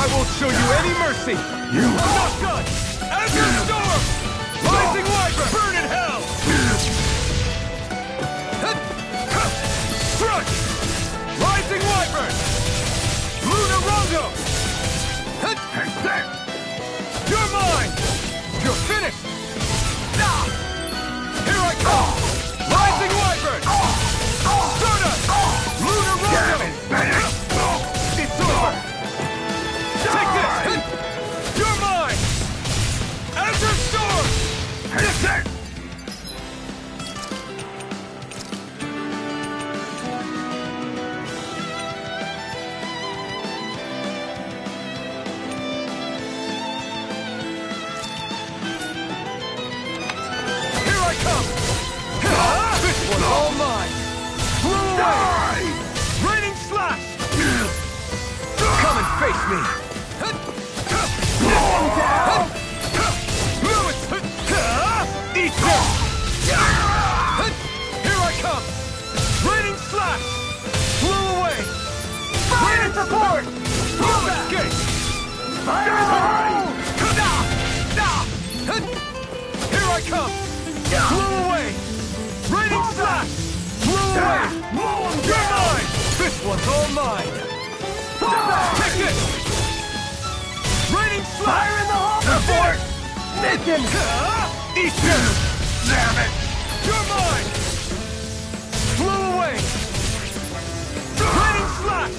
I won't show you any mercy! I'm not done! Azure Storm! Rising Wyvern! Burn in hell! Crush! Rising Wyvern! Lunar Rongo! You're mine! You're finished! Here I come! Rising Wyvern! Stardust! Lunar Rongo! It's over! Take this! You're mine! Azure Storm! This one's all mine! Blow away! Raining slash! Come and face me! Eat this! Here I come! Raining slash! Blow away! Fire and support! No escape! Fire in the hole! Here I come! Blow away! Raining slash! Blow away! You're mine! This one's all mine! Take this! Raining slash! Fire in the hole! Support! Mission! Eat this! Damn it! You're mine! Blow away! Raining slash!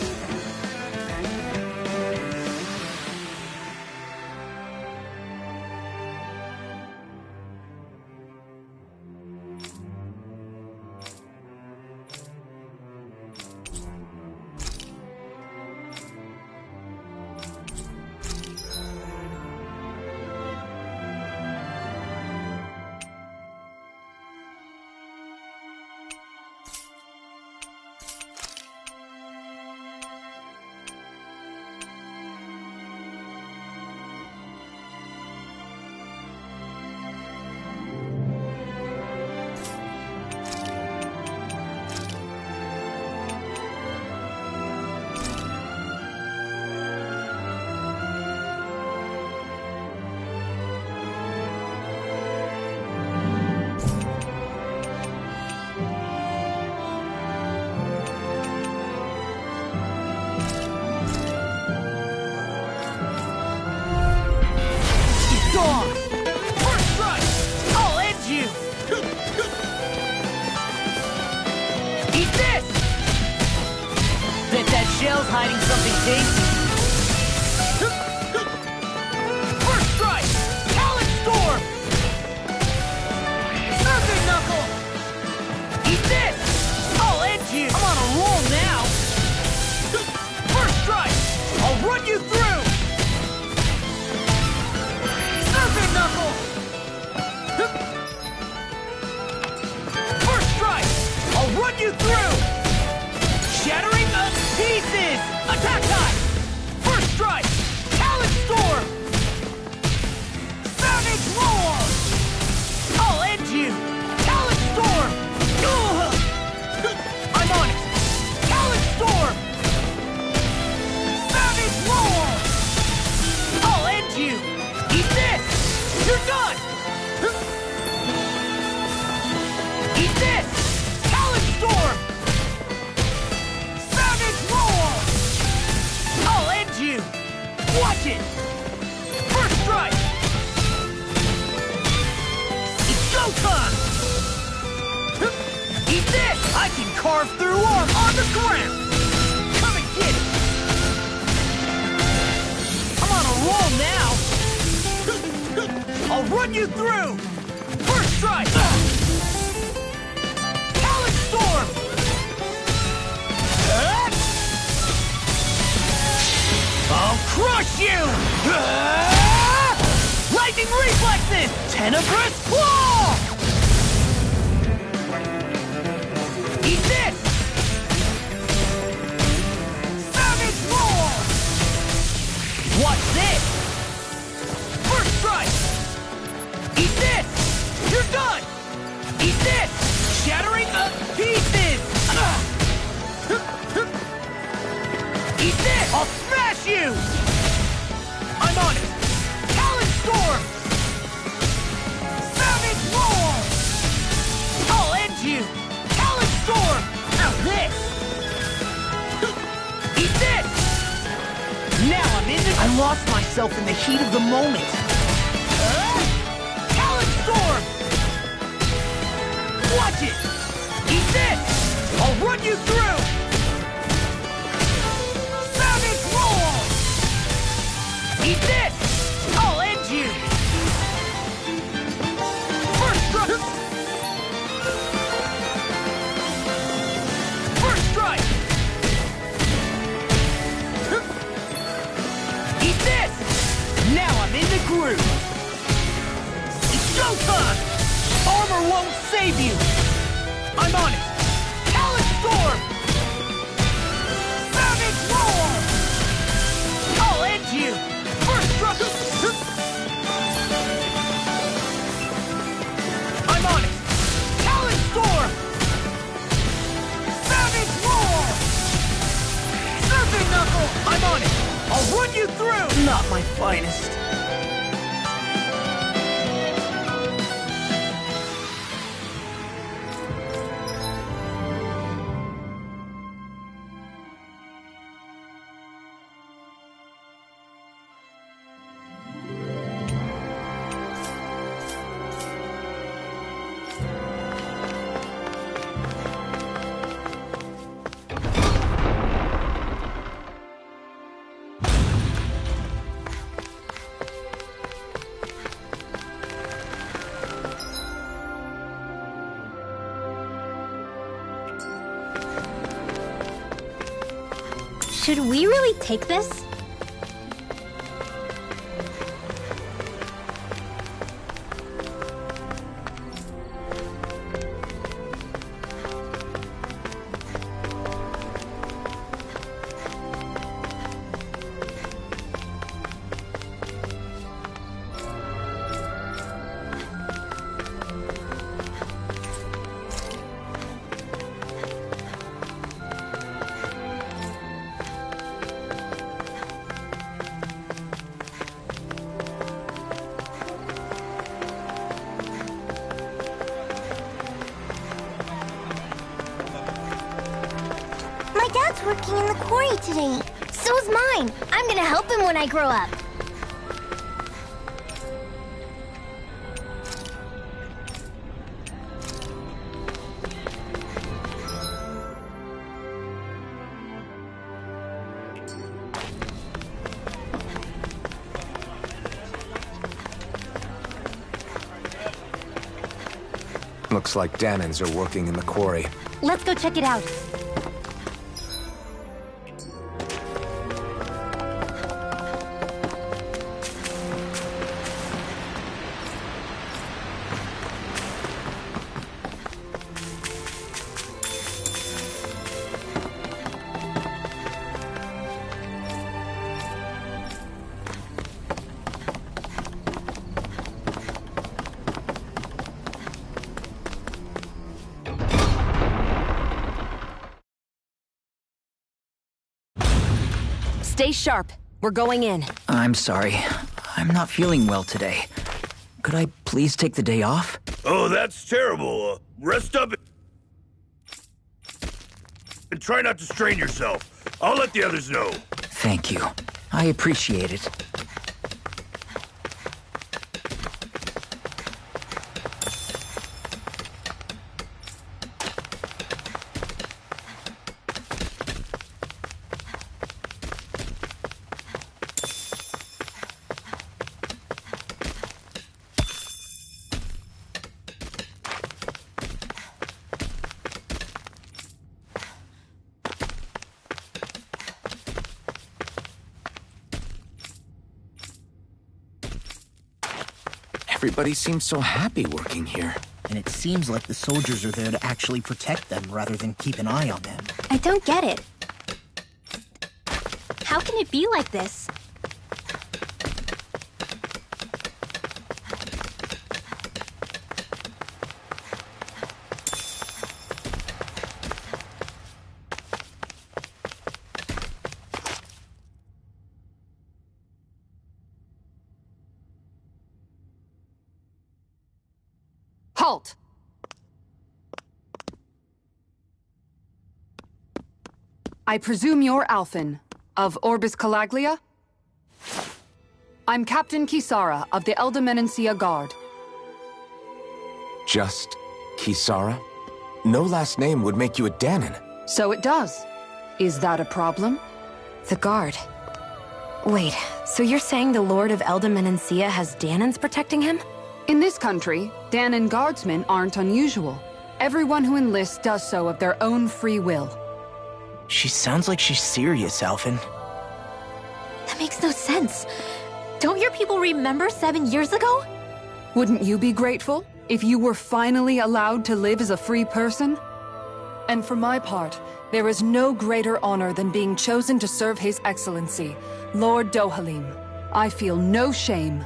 Shell's hiding something tasty. First strike! Talon Storm! Surfing Knuckle! Eat this! I'll end you! I'm on a roll now! First strike! I'll run you through! Surfing Knuckle! First strike! I'll run you through! Shattering the pieces! Attack time! First strike! Talon Storm! Savage Roar! I'll end you! Talon Storm! I'm on it! Talon Storm! Savage Roar! I'll end you! Eat this! You're done! Eat this! Talon Storm! I'll end you! Watch it! First strike! It's go time! Eat this! I can carve through arm on the ground! Come and get it! I'm on a roll now! I'll run you through! First strike! Talon Storm! I'll crush you! Lightning reflexes! Tenebrous claw! Eat this! Savage roar! Watch this! First strike! Eat this! You're done! Eat this! Shattering the pieces! Eat this! I'll smash you! lost myself in the heat of the moment. Talon Storm! Watch it! Eat this! I'll run you through! Savage Roar! Eat this! I'll end you! First strike! First strike! Eat this! Now I'm in the groove! It's showtime! Armor won't save you! I'm on it! Talon Storm! Savage Roar! I'll end you! First strike! I'm on it! Talon Storm! Savage Roar! Serpent Knuckle! I'm on it! I'll run you through! Not my finest. Should we really take this? My dad's working in the quarry today. So's mine. I'm gonna help him when I grow up. Looks like Dammons are working in the quarry. Let's go check it out. Stay sharp. We're going in. I'm sorry. I'm not feeling well today. Could I please take the day off? Oh, that's terrible. Rest up and try not to strain yourself. I'll let the others know. Thank you. I appreciate it. Everybody seems so happy working here. And it seems like the soldiers are there to actually protect them rather than keep an eye on them. I don't get it. How can it be like this? Halt! I presume you're Alphen, of Orbis Calaglia? I'm Captain Kisara of the Elder Menancia Guard. Just Kisara? No last name would make you a Danon. So it does. Is that a problem? The Guard. Wait, so you're saying the Lord of Elder Menancia has Danons protecting him? In this country, Danon guardsmen aren't unusual. Everyone who enlists does so of their own free will. She sounds like she's serious, Alphen. That makes no sense. Don't your people remember 7 years ago? Wouldn't you be grateful if you were finally allowed to live as a free person? And for my part, there is no greater honor than being chosen to serve His Excellency, Lord Dohalim. I feel no shame.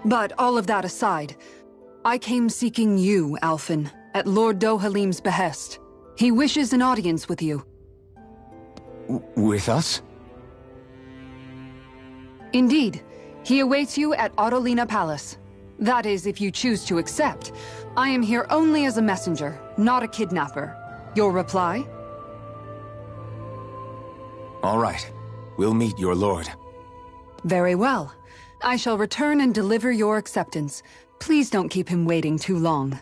But all of that aside, I came seeking you, Alphen, at Lord Dohalim's behest. He wishes an audience with you. With us? Indeed. He awaits you at Autolina Palace. That is, if you choose to accept. I am here only as a messenger, not a kidnapper. Your reply? All right. We'll meet your lord. Very well. I shall return and deliver your acceptance. Please don't keep him waiting too long.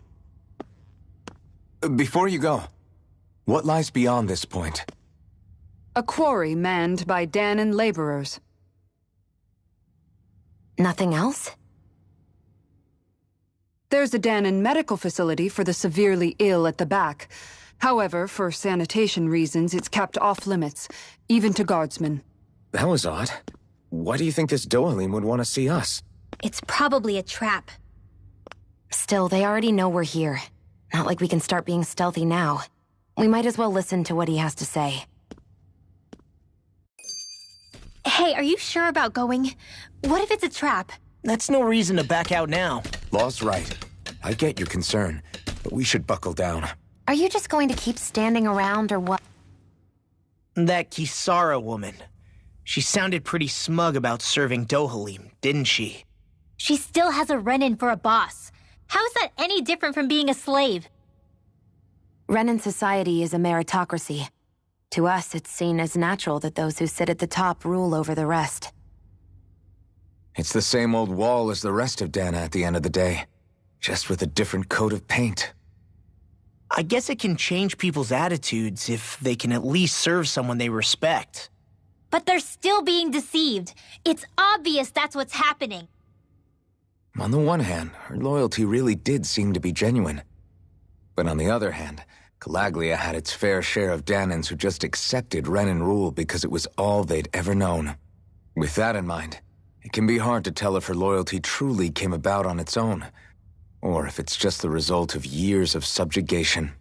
Before you go, what lies beyond this point? A quarry manned by Danon laborers. Nothing else? There's a Danon medical facility for the severely ill at the back. However, for sanitation reasons, it's kept off limits, even to guardsmen. That was odd. Why do you think this Dohalim would want to see us? It's probably a trap. Still, they already know we're here. Not like we can start being stealthy now. We might as well listen to what he has to say. Hey, are you sure about going? What if it's a trap? That's no reason to back out now. Law's right. I get your concern, but we should buckle down. Are you just going to keep standing around or what? That Kisara woman. She sounded pretty smug about serving Dohalim, didn't she? She still has a Renin for a boss. How is that any different from being a slave? Renin society is a meritocracy. To us, it's seen as natural that those who sit at the top rule over the rest. It's the same old wall as the rest of Dana at the end of the day, just with a different coat of paint. I guess it can change people's attitudes if they can at least serve someone they respect. But they're still being deceived. It's obvious that's what's happening. On the one hand, her loyalty really did seem to be genuine. But on the other hand, Calaglia had its fair share of Danons who just accepted Renin rule because it was all they'd ever known. With that in mind, it can be hard to tell if her loyalty truly came about on its own, or if it's just the result of years of subjugation.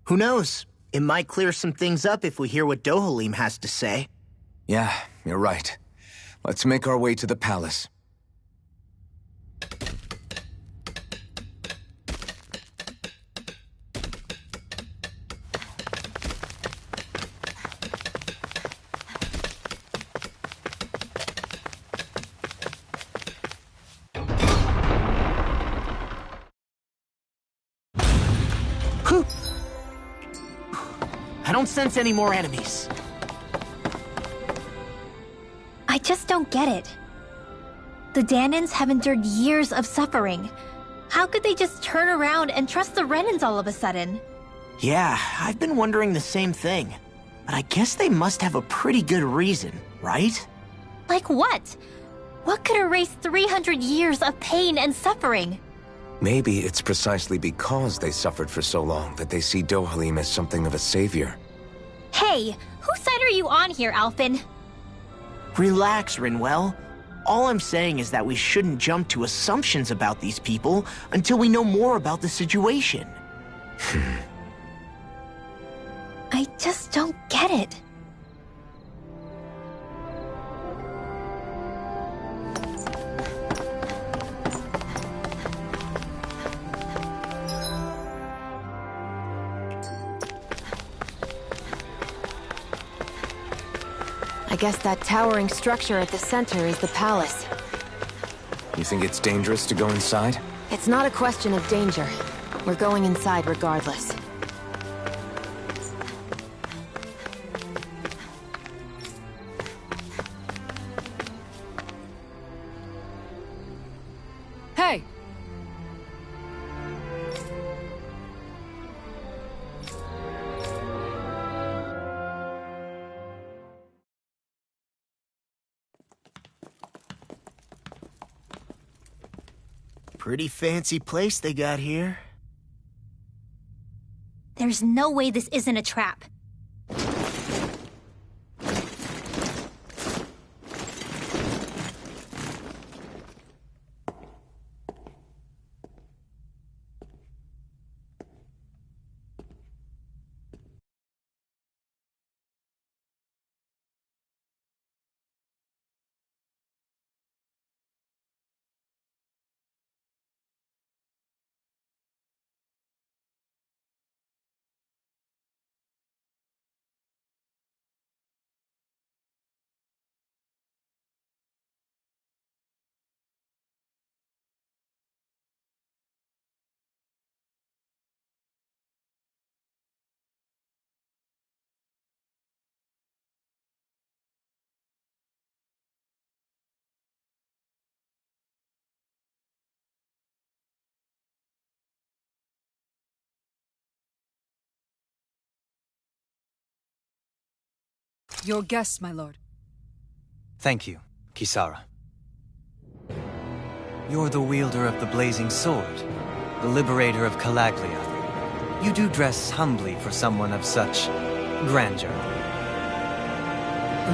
Who knows? It might clear some things up if we hear what Dohalim has to say. Yeah, you're right. Let's make our way to the palace. I don't sense any more enemies. I just don't get it. The Danons have endured years of suffering. How could they just turn around and trust the Renins all of a sudden? Yeah, I've been wondering the same thing. But I guess they must have a pretty good reason, right? Like what? What could erase 300 years of pain and suffering? Maybe it's precisely because they suffered for so long that they see Dohalim as something of a savior. Hey, whose side are you on here, Alphen? Relax, Rinwell. All I'm saying is that we shouldn't jump to assumptions about these people until we know more about the situation. I just don't get it. I guess that towering structure at the center is the palace. You think it's dangerous to go inside? It's not a question of danger. We're going inside regardless. Pretty fancy place they got here. There's no way this isn't a trap. Your guests, my lord. Thank you, Kisara. You're the wielder of the blazing sword, the liberator of Calaglia. You do dress humbly for someone of such grandeur.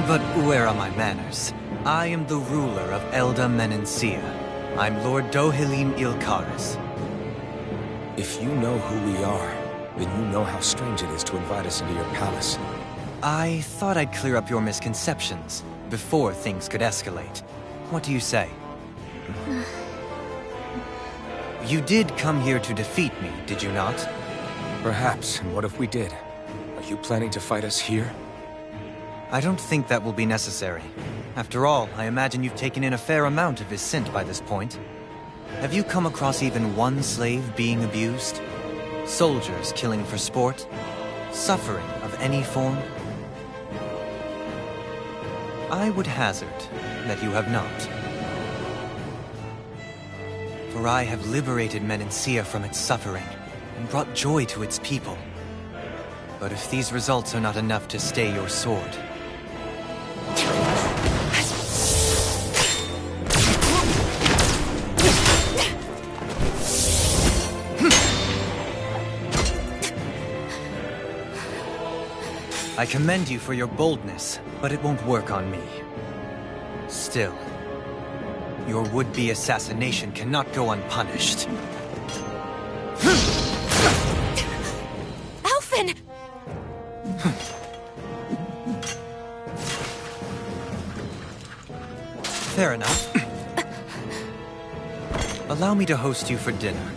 But where are my manners? I am the ruler of Elda Menencia. I'm Lord Dohalim Ilkaris. If you know who we are, then you know how strange it is to invite us into your palace. I thought I'd clear up your misconceptions before things could escalate. What do you say? You did come here to defeat me, did you not? Perhaps, and what if we did? Are you planning to fight us here? I don't think that will be necessary. After all, I imagine you've taken in a fair amount of his scent by this point. Have you come across even one slave being abused? Soldiers killing for sport? Suffering of any form? I would hazard that you have not. For I have liberated Menencia from its suffering and brought joy to its people. But if these results are not enough to stay your sword... I commend you for your boldness, but it won't work on me. Still, your would-be assassination cannot go unpunished. Alphen! Fair enough. Allow me to host you for dinner.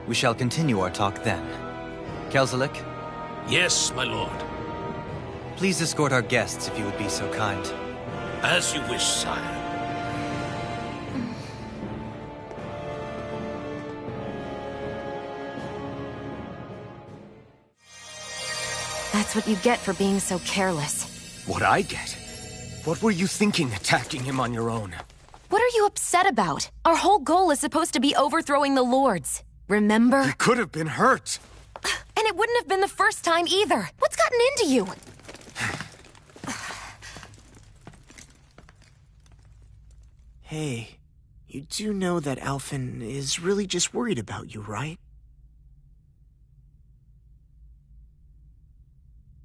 We shall continue our talk then. Kelzelik? Yes, my lord. Please escort our guests if you would be so kind. As you wish, sire. That's what you get for being so careless. What I get? What were you thinking attacking him on your own? What are you upset about? Our whole goal is supposed to be overthrowing the Lords. Remember? He could have been hurt. And it wouldn't have been the first time either. What's gotten into you? Hey, you do know that Alphen is really just worried about you, right?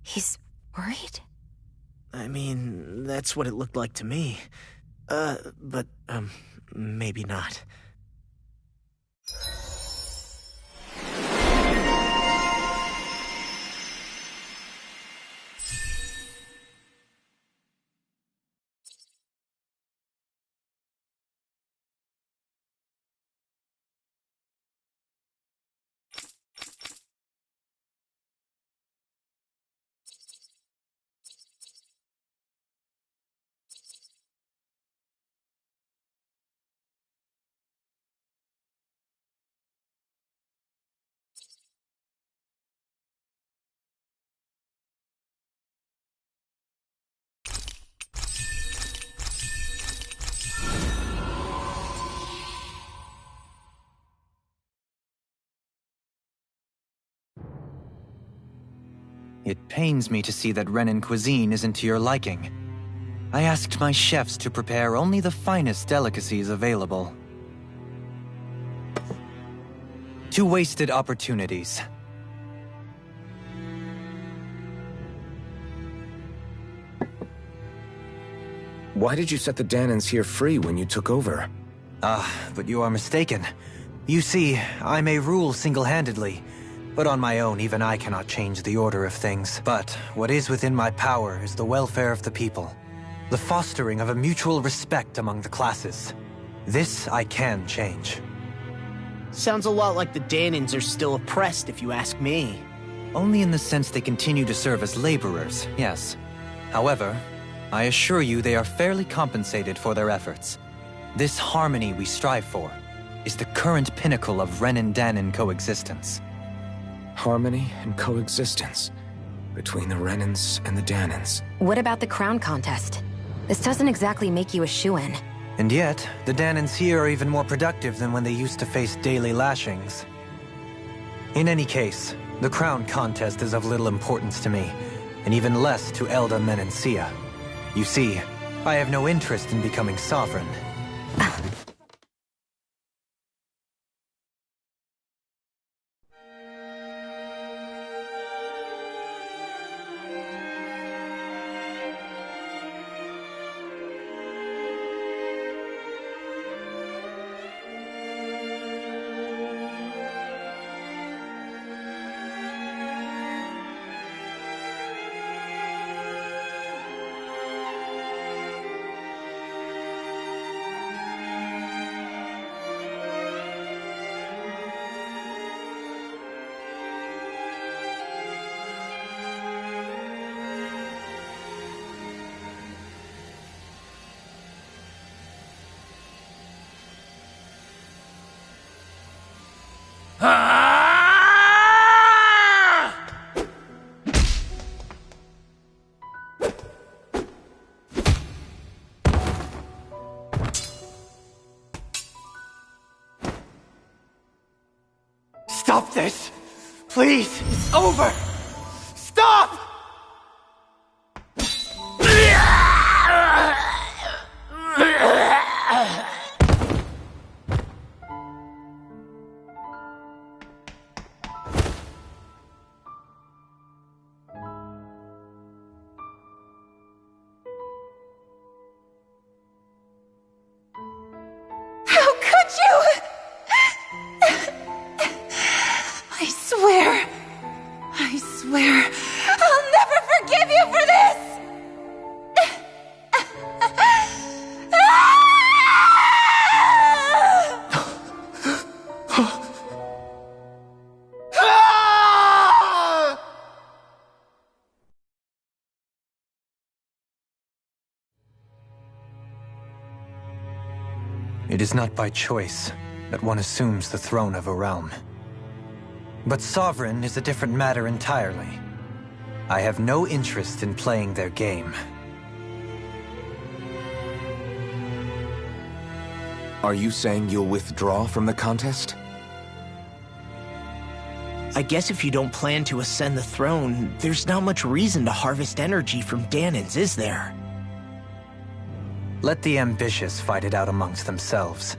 He's worried? I mean, that's what it looked like to me. But maybe not. It pains me to see that Renan cuisine isn't to your liking. I asked my chefs to prepare only the finest delicacies available. to wasted opportunities. Why did you set the Danans here free when you took over? But you are mistaken. You see, I may rule single-handedly, but on my own, even I cannot change the order of things. But what is within my power is the welfare of the people, the fostering of a mutual respect among the classes. This I can change. Sounds a lot like the Danans are still oppressed, if you ask me. Only in the sense they continue to serve as laborers, yes. However, I assure you they are fairly compensated for their efforts. This harmony we strive for is the current pinnacle of Renin-Danan coexistence. Harmony and coexistence between the Renins and the Danans. What about the crown contest? This doesn't exactly make you a shoo-in. And yet, the Danans here are even more productive than when they used to face daily lashings. In any case, the crown contest is of little importance to me, and even less to Elda Menencia. You see, I have no interest in becoming sovereign. Stop this! Please! It's over! Stop! How could you? I swear, I'll never forgive you for this! It is not by choice that one assumes the throne of a realm. But sovereign is a different matter entirely. I have no interest in playing their game. Are you saying you'll withdraw from the contest? I guess if you don't plan to ascend the throne, there's not much reason to harvest energy from Danans, is there? Let the ambitious fight it out amongst themselves.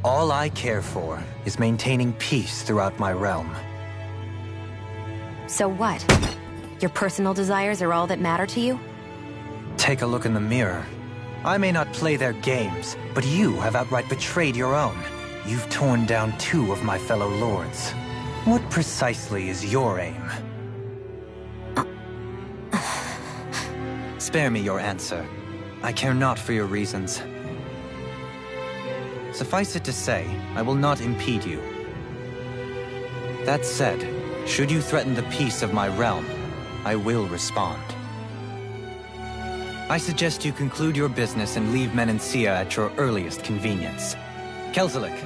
All I care for is maintaining peace throughout my realm. So what? Your personal desires are all that matter to you? Take a look in the mirror. I may not play their games, but you have outright betrayed your own. You've torn down 2 of my fellow lords. What precisely is your aim? Spare me your answer. I care not for your reasons. Suffice it to say, I will not impede you. That said, should you threaten the peace of my realm, I will respond. I suggest you conclude your business and leave Menencia at your earliest convenience. Kelzelik.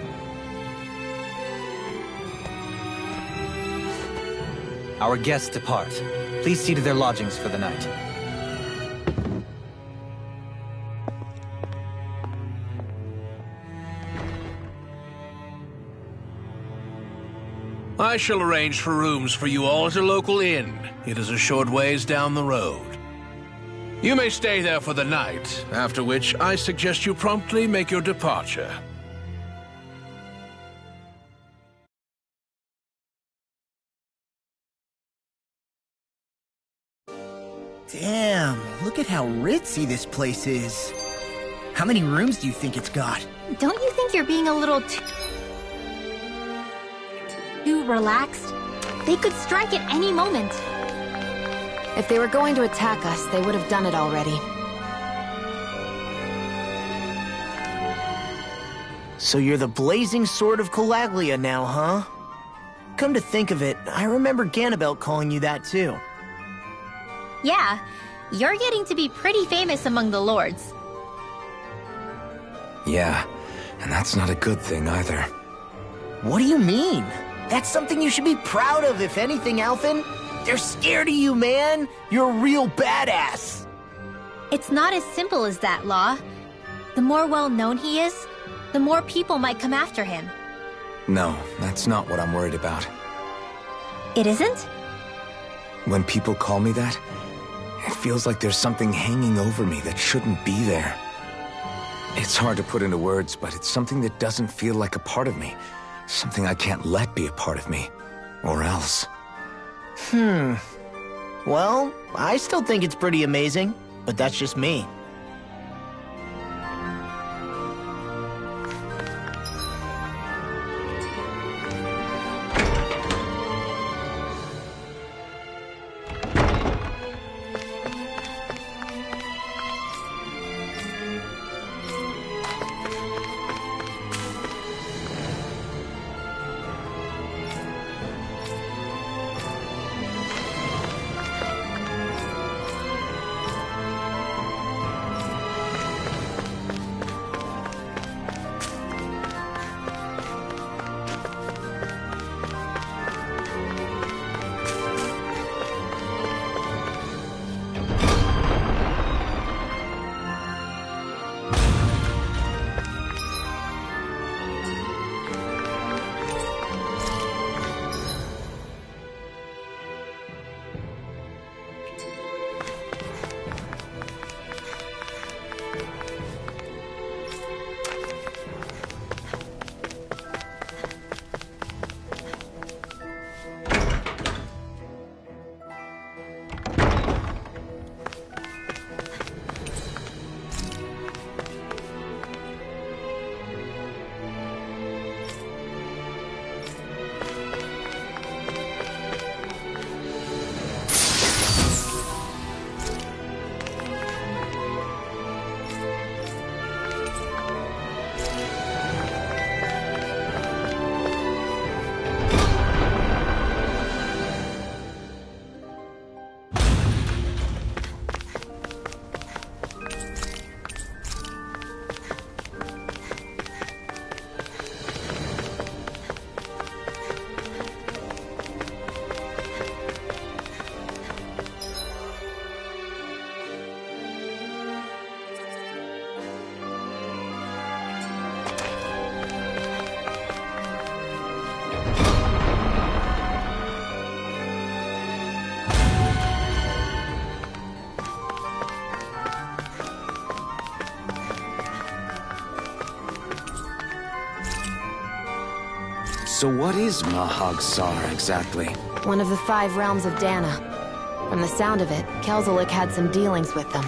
Our guests depart. Please see to their lodgings for the night. I shall arrange for rooms for you all at a local inn. It is a short ways down the road. You may stay there for the night, after which I suggest you promptly make your departure. Damn, look at how ritzy this place is. How many rooms do you think it's got? Don't you think you're being a little too relaxed? They could strike at any moment. If they were going to attack us, they would have done it already. So you're the blazing sword of Calaglia now, huh? Come to think of it, I remember Ganabelt calling you that too. Yeah, you're getting to be pretty famous among the lords. Yeah, and that's not a good thing either. What do you mean? That's something you should be proud of, if anything, Alphen. They're scared of you, man. You're a real badass. It's not as simple as that, Law. The more well-known he is, the more people might come after him. No, that's not what I'm worried about. It isn't? When people call me that, it feels like there's something hanging over me that shouldn't be there. It's hard to put into words, but it's something that doesn't feel like a part of me. Something I can't let be a part of me. Or else. Well, I still think it's pretty amazing, but that's just me. So what is Mahag Saar exactly? One of the 5 realms of Dana. From the sound of it, Kelzelik had some dealings with them.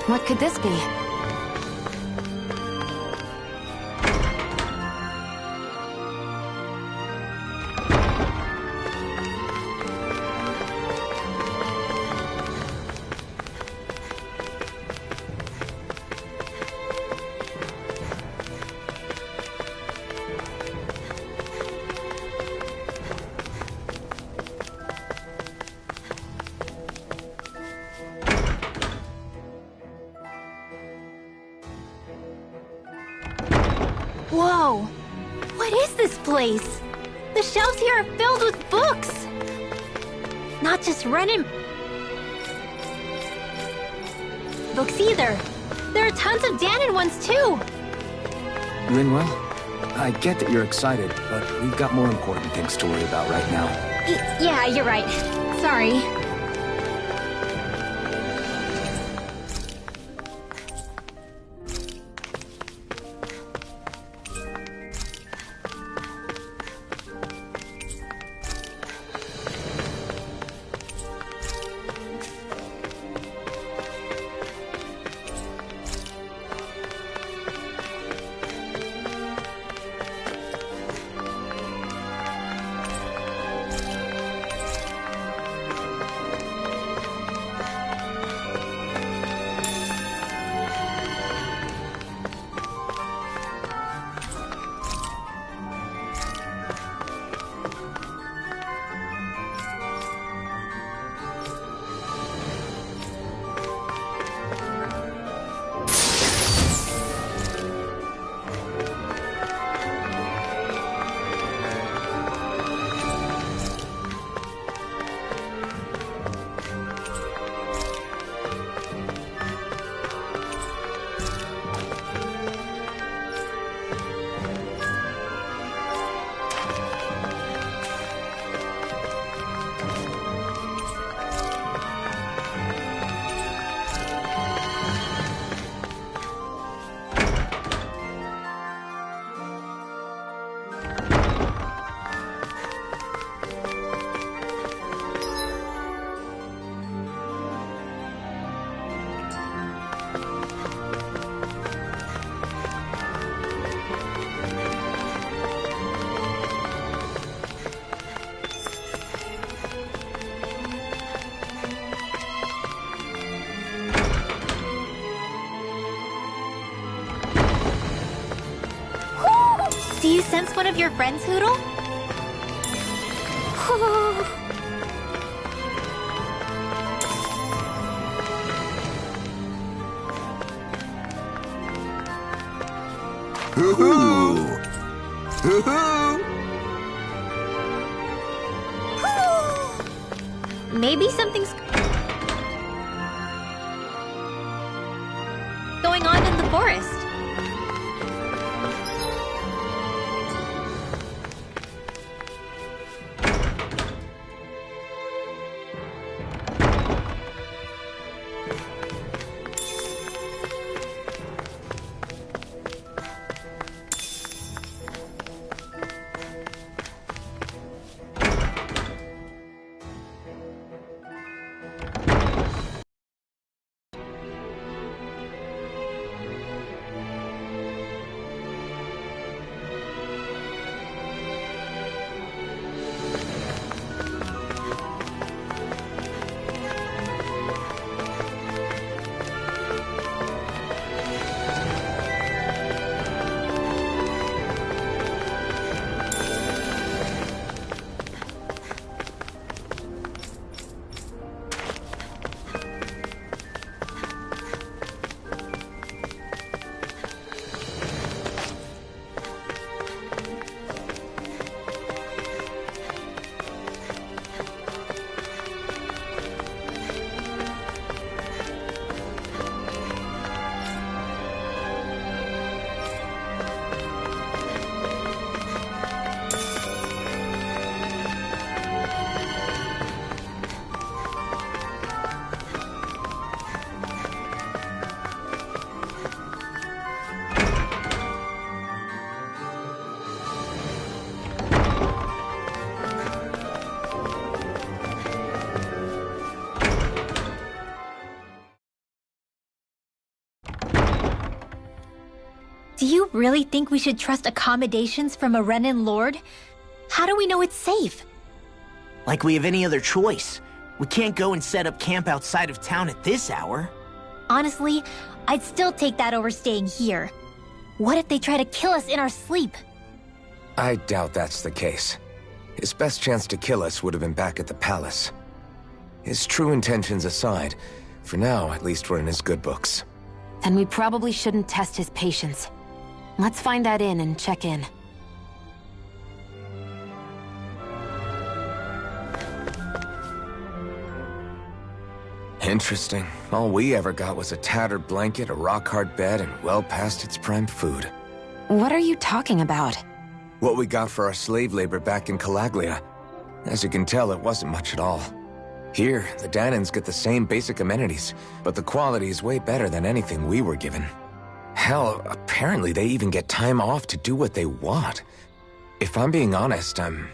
What could this be? Whoa! What is this place? The shelves here are filled with books! Not just Renin books either. There are tons of Danon ones too! Rinwell, I get that you're excited, but we've got more important things to worry about right now. Yeah, you're right. Sorry. Do you sense one of your friends, Hootle? Hoo-hoo! Hoo-hoo! Maybe something's going on in the forest. Do you really think we should trust accommodations from a Renan lord? How do we know it's safe? Like we have any other choice. We can't go and set up camp outside of town at this hour. Honestly, I'd still take that over staying here. What if they try to kill us in our sleep? I doubt that's the case. His best chance to kill us would have been back at the palace. His true intentions aside, for now, at least we're in his good books. Then we probably shouldn't test his patience. Let's find that inn and check in. Interesting. All we ever got was a tattered blanket, a rock-hard bed, and well past its prime food. What are you talking about? What we got for our slave labor back in Calaglia. As you can tell, it wasn't much at all. Here, the Danans get the same basic amenities, but the quality is way better than anything we were given. Hell, apparently they even get time off to do what they want. If I'm being honest, I'm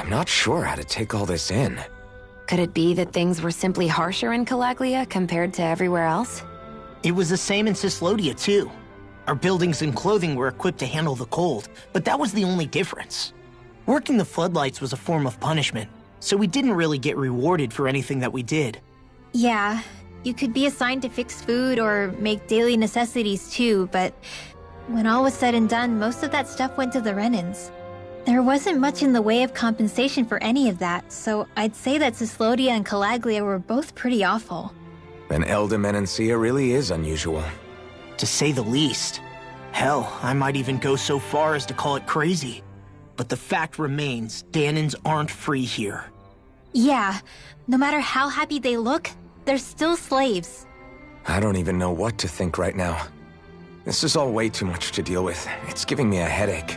not sure how to take all this in. Could it be that things were simply harsher in Calaglia compared to everywhere else? It was the same in Cyslodia, too. Our buildings and clothing were equipped to handle the cold, but that was the only difference. Working the floodlights was a form of punishment, so we didn't really get rewarded for anything that we did. Yeah, you could be assigned to fix food or make daily necessities too, but when all was said and done, most of that stuff went to the Renans. There wasn't much in the way of compensation for any of that, so I'd say that Cyslodia and Calaglia were both pretty awful. And Elda Menancia really is unusual. To say the least. Hell, I might even go so far as to call it crazy. But the fact remains, Danans aren't free here. Yeah, no matter how happy they look, they're still slaves. I don't even know what to think right now. This is all way too much to deal with. It's giving me a headache.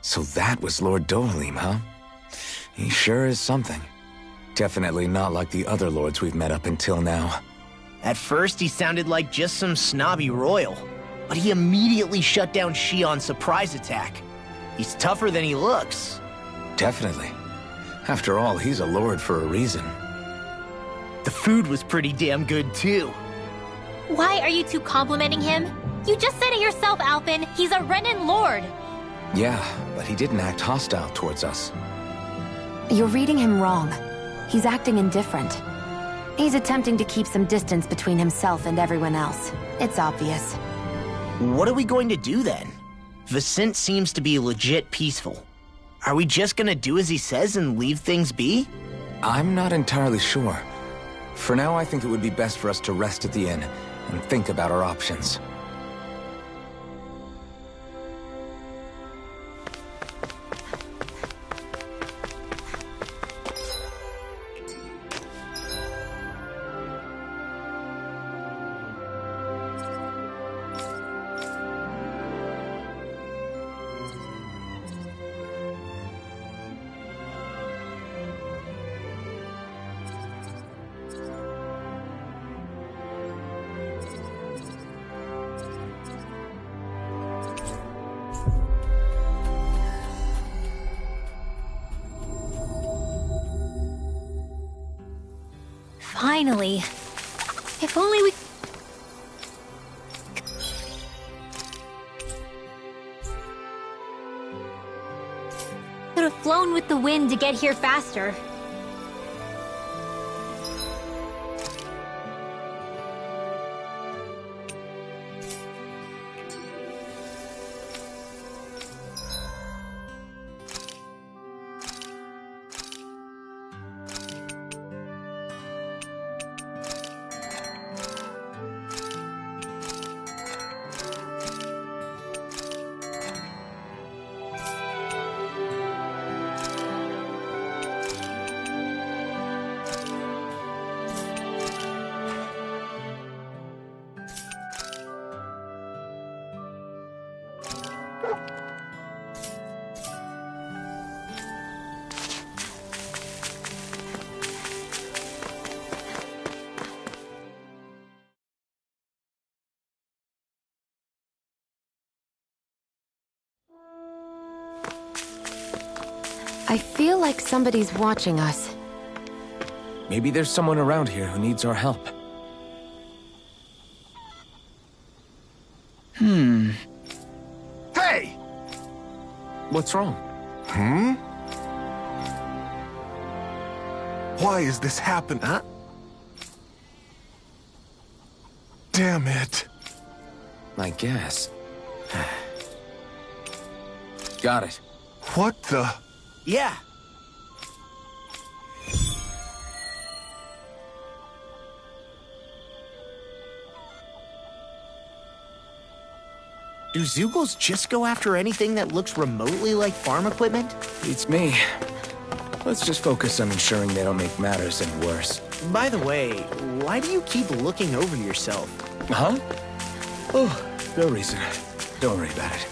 So that was Lord Dohalim, huh? He sure is something. Definitely not like the other lords we've met up until now. At first, he sounded like just some snobby royal, but he immediately shut down Shion's surprise attack. He's tougher than he looks. Definitely. After all, he's a lord for a reason. The food was pretty damn good, too. Why are you two complimenting him? You just said it yourself, Alphen. He's a Renan lord. Yeah, but he didn't act hostile towards us. You're reading him wrong. He's acting indifferent. He's attempting to keep some distance between himself and everyone else. It's obvious. What are we going to do then? Vicente seems to be legit peaceful. Are we just gonna do as he says and leave things be? I'm not entirely sure. For now, I think it would be best for us to rest at the inn and think about our options. Finally. If only we... could have flown with the wind to get here faster. I feel like somebody's watching us. Maybe there's someone around here who needs our help. Hey! What's wrong? Why is this happening? Huh? Damn it. I guess. Got it. What the? Yeah. Do Zeugles just go after anything that looks remotely like farm equipment? Beats me. Let's just focus on ensuring they don't make matters any worse. By the way, why do you keep looking over yourself? Huh? Oh, no reason. Don't worry about it.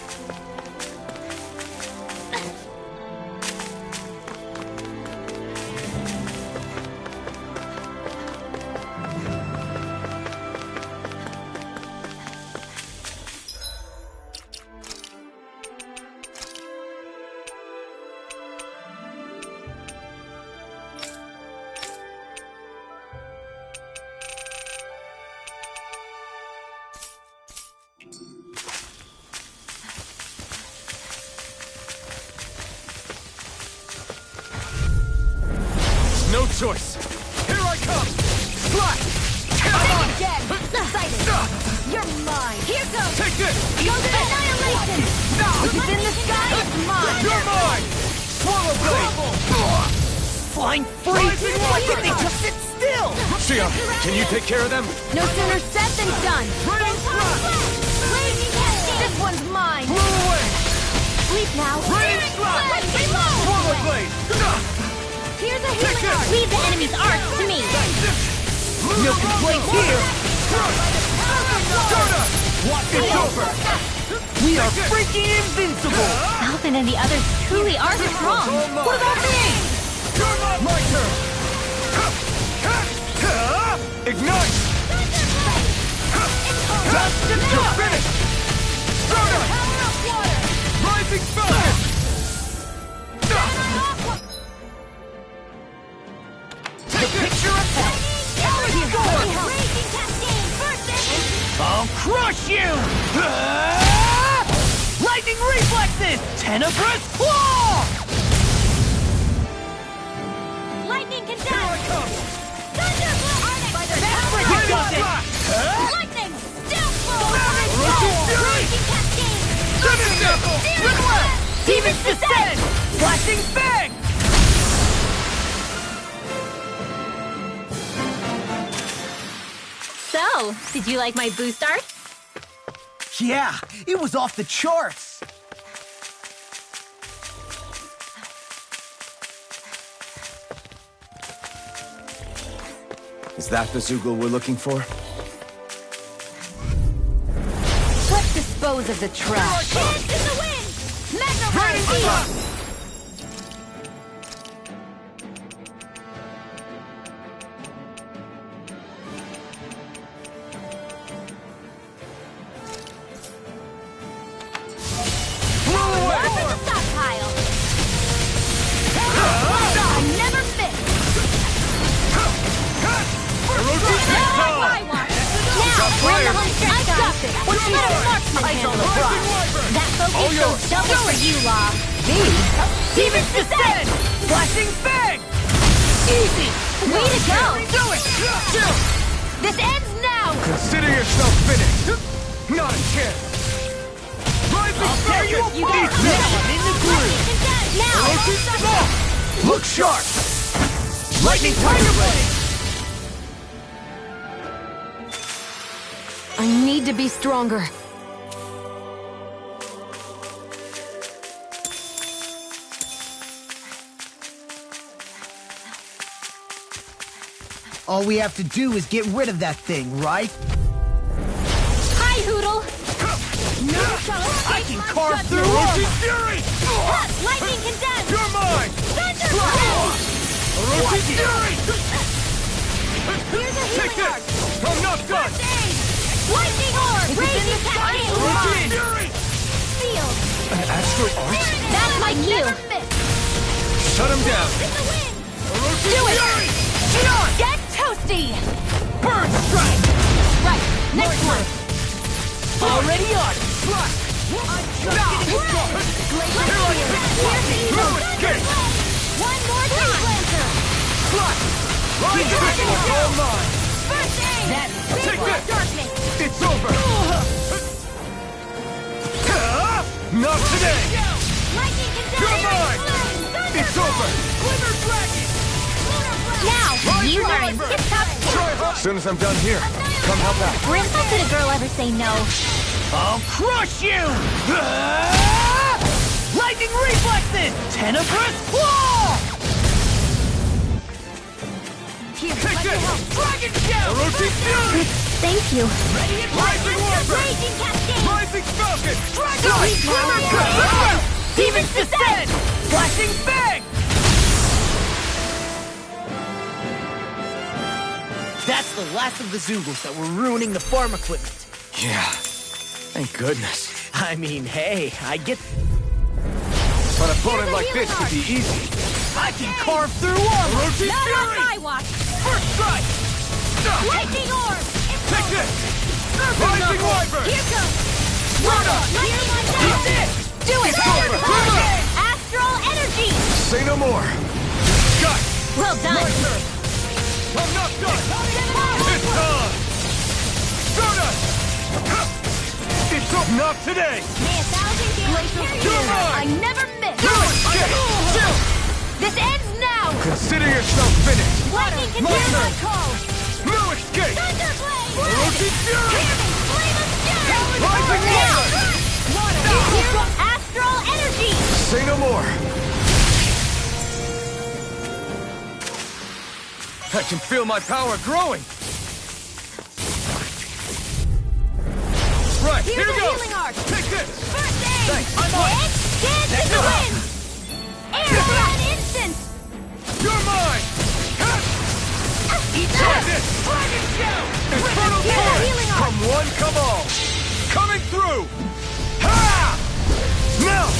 No choice. Here I come. Slash. I'm on it. Again! Excited! You're mine! Here goes! Take this. Go to annihilation! If it's in the sky, it's mine! You're mine. Swallow blade. Flying free! Why did they just sit still? Shia, can you take care of them? No sooner said than done! Raining slash. This one's mine! Blow away. Sleep now! Raining slash. Swallow blade. Here's a healing art! Leave the enemy's arc to me. No complaints here! It's over. We are freaking invincible! Alvin and the others truly are strong. What about me? My turn. Ignite. You're finished. Rising Falcon. The picture of health! I'll crush you! Lightning reflexes! Tenebrous claw! Lightning can Here I come. That freaking does it! Lightning! Downfall! Raging Cascade! Demon's Descent! Flashing Fang! So, did you like my boost art? Yeah, it was off the charts! Is that the Zeugle we're looking for? Let's dispose of the trash. Hands in the wind! Mega Ray! Demon's Descent! Flashing Fang! Easy! Way to go! Do it! This ends now! Consider yourself finished. Not a chance. Rising Falcon. You got it! Now I'm in the groove! Now! Look sharp! Lightning Tiger Blade! I need to be stronger. All we have to do is get rid of that thing, right? Hi, Hootle! No shall I can carve through Orochi Fury. Lightning condensed! You're mine. Thunder! Orochi Fury. Here's a Take healing art! this. I'm not done. Lightning orb! Raging Cascade! Orochi Fury. Sealed! An astral art? That's like you! Shut him down. In the wind! Orochi Do it! Fury. Xion! all mine! First aid! Take Big this! darkness! It's over! Not today! Lightning You're container! mine! It's over! Glimmer dragon! Now, you are in tip-top shape! As soon as I'm done here, come help out. When could a girl ever say no? I'll crush you! Lightning reflexes! Tenebrous claw! Here, Take let me this! help. Dragon shell! Orochi Fury! Thank you. Ready and Rising Warper! Raging cascade! Rising Falcon! Dragon! Glimmer cut! Demon's descent! Flashing bang! That's the last of the Zoogles that were ruining the farm equipment. Yeah. Thank goodness. I mean, hey, I get... An opponent like this should be easy. I can carve through armor! Orochi Not on Fury! my watch! First strike! Lightning orb! It's Take over. this! Rising Wyvern! Here goes! Rhoda! Hear my Eat sound! this! Do it! It's over. Astral energy! Say no more! Got it! Well done! My turn! I'm not done! It's time! Stardust! It's up! Not today! May 1,000 years carry You're you. mine. I never miss! Okay, chill! This ends now! Consider yourself finished! Lightning can My hear my turn. call! No escape! Thunderblade! Orochi Fury! Flame of Fury! Rising Now! Warper! Hear astral energy! Say no more! I can feel my power growing! Right, Here's here a goes! healing arc! Take this! First aid! Thanks. I'm on it! Dance in the wind! Air run instant! You're mine! Eat Try that! this! Dragon shell! Infernal Here's a Torrent! healing arc! Come one, come all! Coming through! Ha! Now!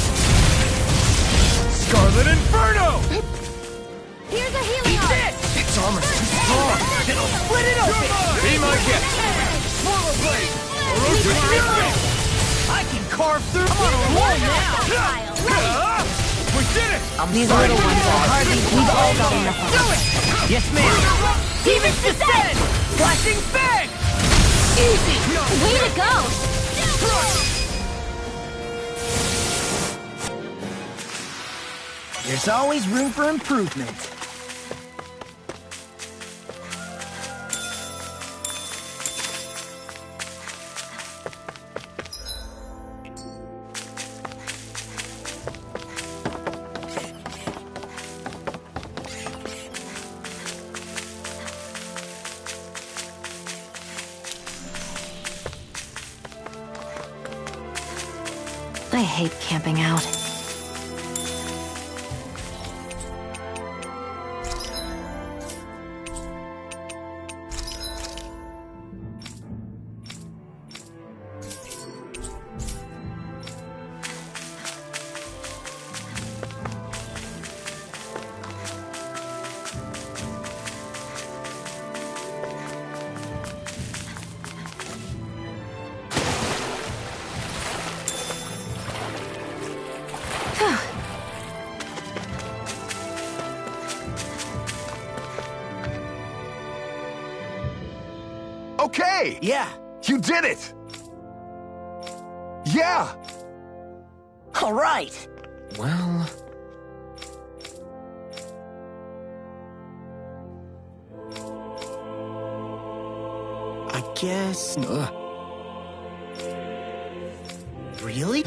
Scarlet Inferno! Here's a healing arc! Its armor's too strong! It'll split it You're open! mine! Be my guest! Swallow Blade! Orochi Fury! I can carve through... I'm on a roll now! We did it! These little ones are hardly... We've all got enough of Do it! Yes, ma'am! Demon's descent! Flashing bang! Easy! Way to go! There's always room for improvement. I hate camping out. Okay! Yeah. You did it! Yeah! All right. Well... I guess... Really?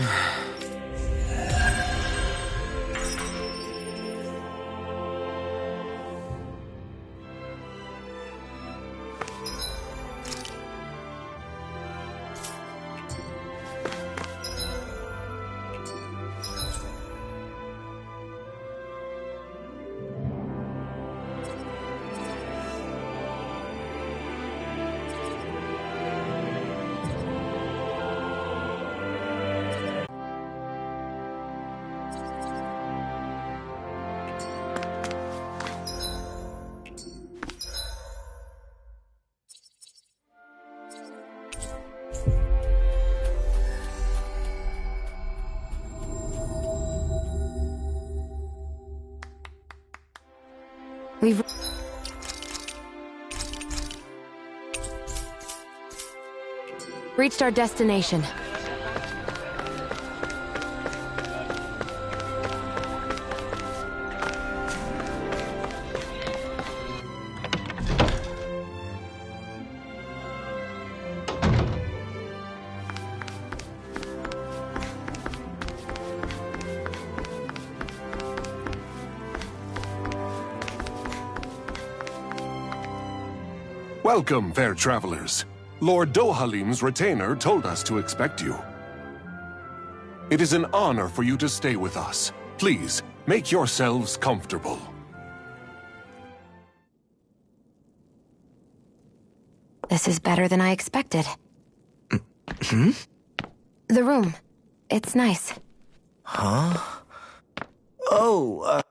We've... Reached our destination. Welcome, fair travelers. Lord Dohalim's retainer told us to expect you. It is an honor for you to stay with us. Please, make yourselves comfortable. This is better than I expected. Hmm? The room. It's nice. Huh? Oh,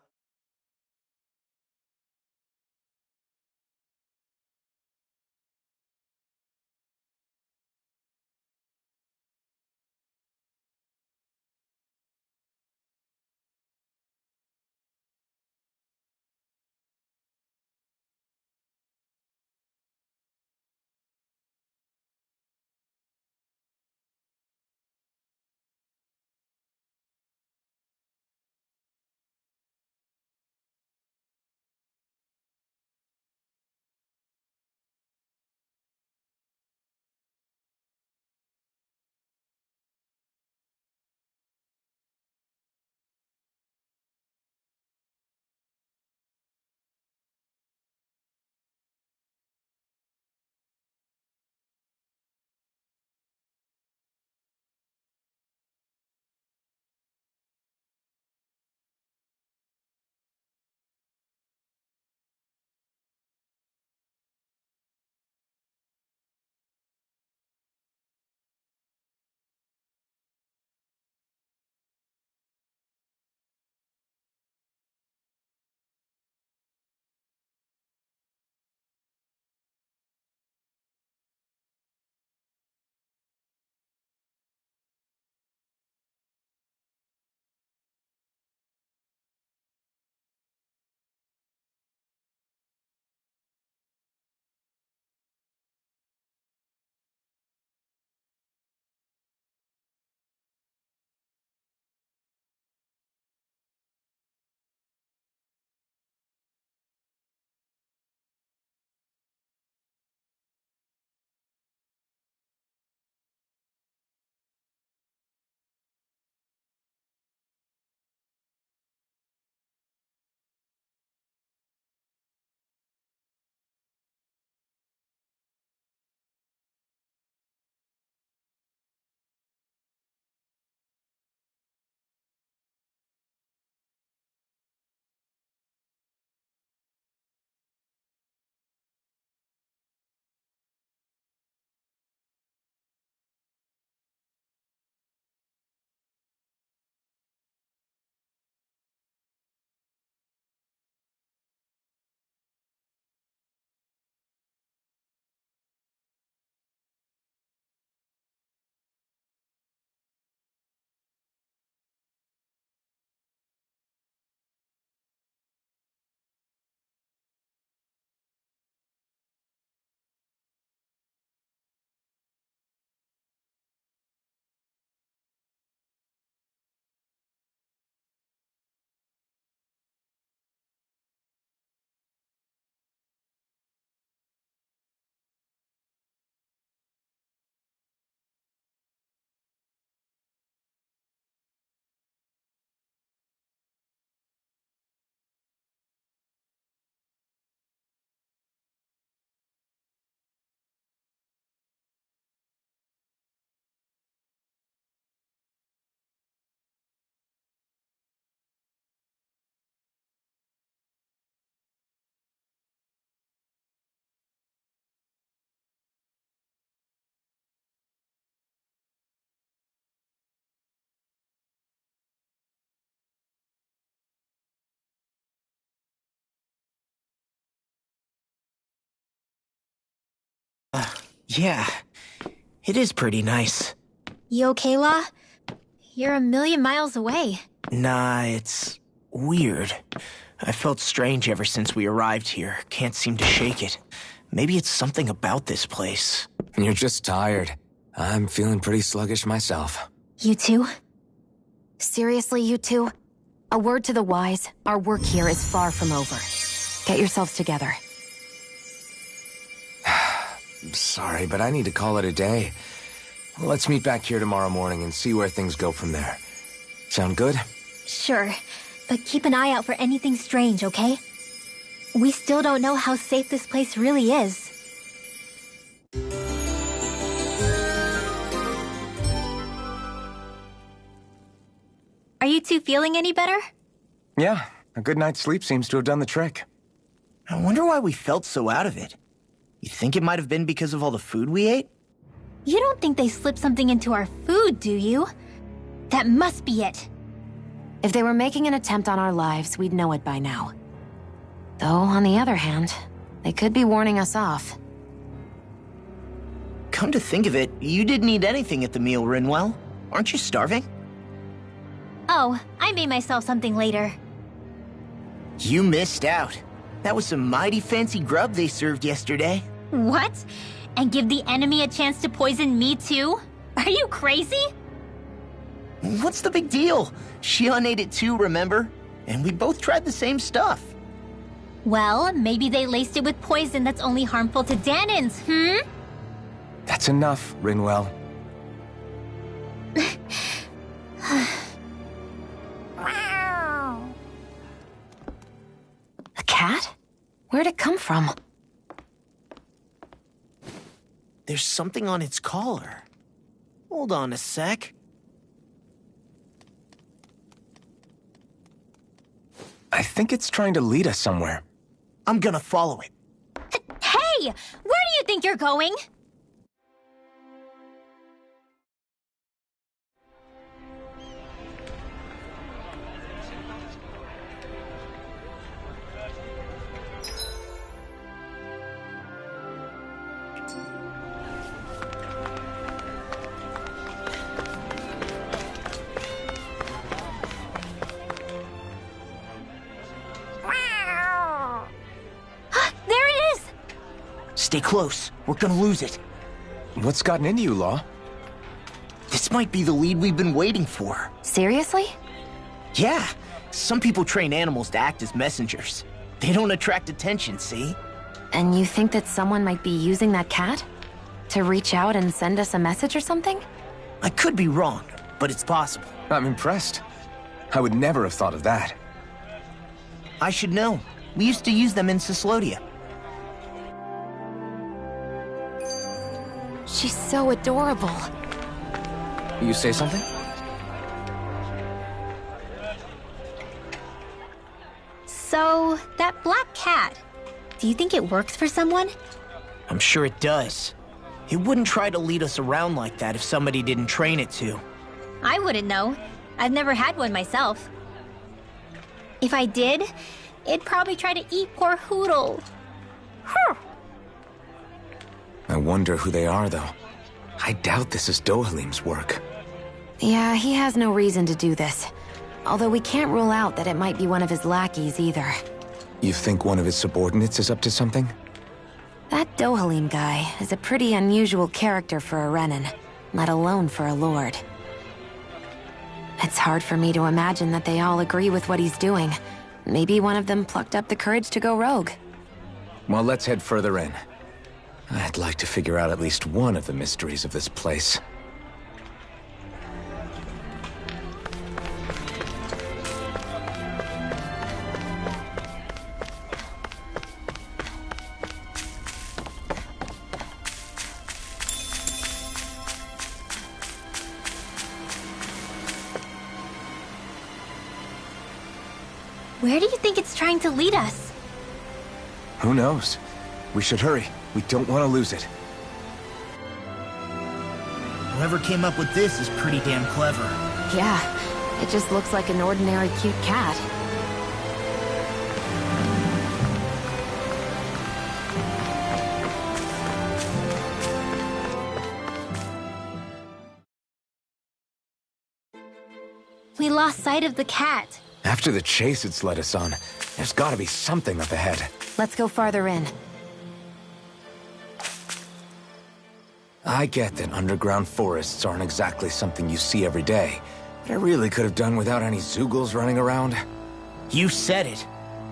yeah. It is pretty nice. You okay, La? You're a million miles away. Nah, it's weird. I felt strange ever since we arrived here. Can't seem to shake it. Maybe it's something about this place. You're just tired. I'm feeling pretty sluggish myself. You too? Seriously, you two? A word to the wise, our work here is far from over. Get yourselves together. Sorry, but I need to call it a day. Let's meet back here tomorrow morning and see where things go from there. Sound good? Sure, but keep an eye out for anything strange, okay? We still don't know how safe this place really is. Are you two feeling any better? Yeah, a good night's sleep seems to have done the trick. I wonder why we felt so out of it. You think it might have been because of all the food we ate? You don't think they slipped something into our food, do you? That must be it. If they were making an attempt on our lives, we'd know it by now. Though, on the other hand, they could be warning us off. Come to think of it, you didn't eat anything at the meal, Rinwell. Aren't you starving? Oh, I made myself something later. You missed out. That was some mighty fancy grub they served yesterday. What? And give the enemy a chance to poison me too? Are you crazy? What's the big deal? Shion ate it too, remember? And we both tried the same stuff. Well, maybe they laced it with poison that's only harmful to Danins, That's enough, Rinwell. A cat? Where'd it come from? There's something on its collar. Hold on a sec. I think it's trying to lead us somewhere. I'm gonna follow it. Hey! Where do you think you're going? Stay close. We're gonna lose it. What's gotten into you, Law? This might be the lead we've been waiting for. Seriously? Yeah. Some people train animals to act as messengers. They don't attract attention, see? And you think that someone might be using that cat? To reach out and send us a message or something? I could be wrong, but it's possible. I'm impressed. I would never have thought of that. I should know. We used to use them in Cyslodia. She's so adorable. You say something? So, that black cat, do you think it works for someone? I'm sure it does. It wouldn't try to lead us around like that if somebody didn't train it to. I wouldn't know. I've never had one myself. If I did, it'd probably try to eat poor Hootle. I wonder who they are, though. I doubt this is Dohalim's work. Yeah, he has no reason to do this. Although we can't rule out that it might be one of his lackeys either. You think one of his subordinates is up to something? That Dohalim guy is a pretty unusual character for a Renan, let alone for a lord. It's hard for me to imagine that they all agree with what he's doing. Maybe one of them plucked up the courage to go rogue. Well, let's head further in. I'd like to figure out at least one of the mysteries of this place. Where do you think it's trying to lead us? Who knows? We should hurry. We don't want to lose it. Whoever came up with this is pretty damn clever. Yeah, it just looks like an ordinary cute cat. We lost sight of the cat. After the chase it's led us on, there's gotta be something up ahead. Let's go farther in. I get that underground forests aren't exactly something you see every day, but I really could have done without any Zeugles running around. You said it.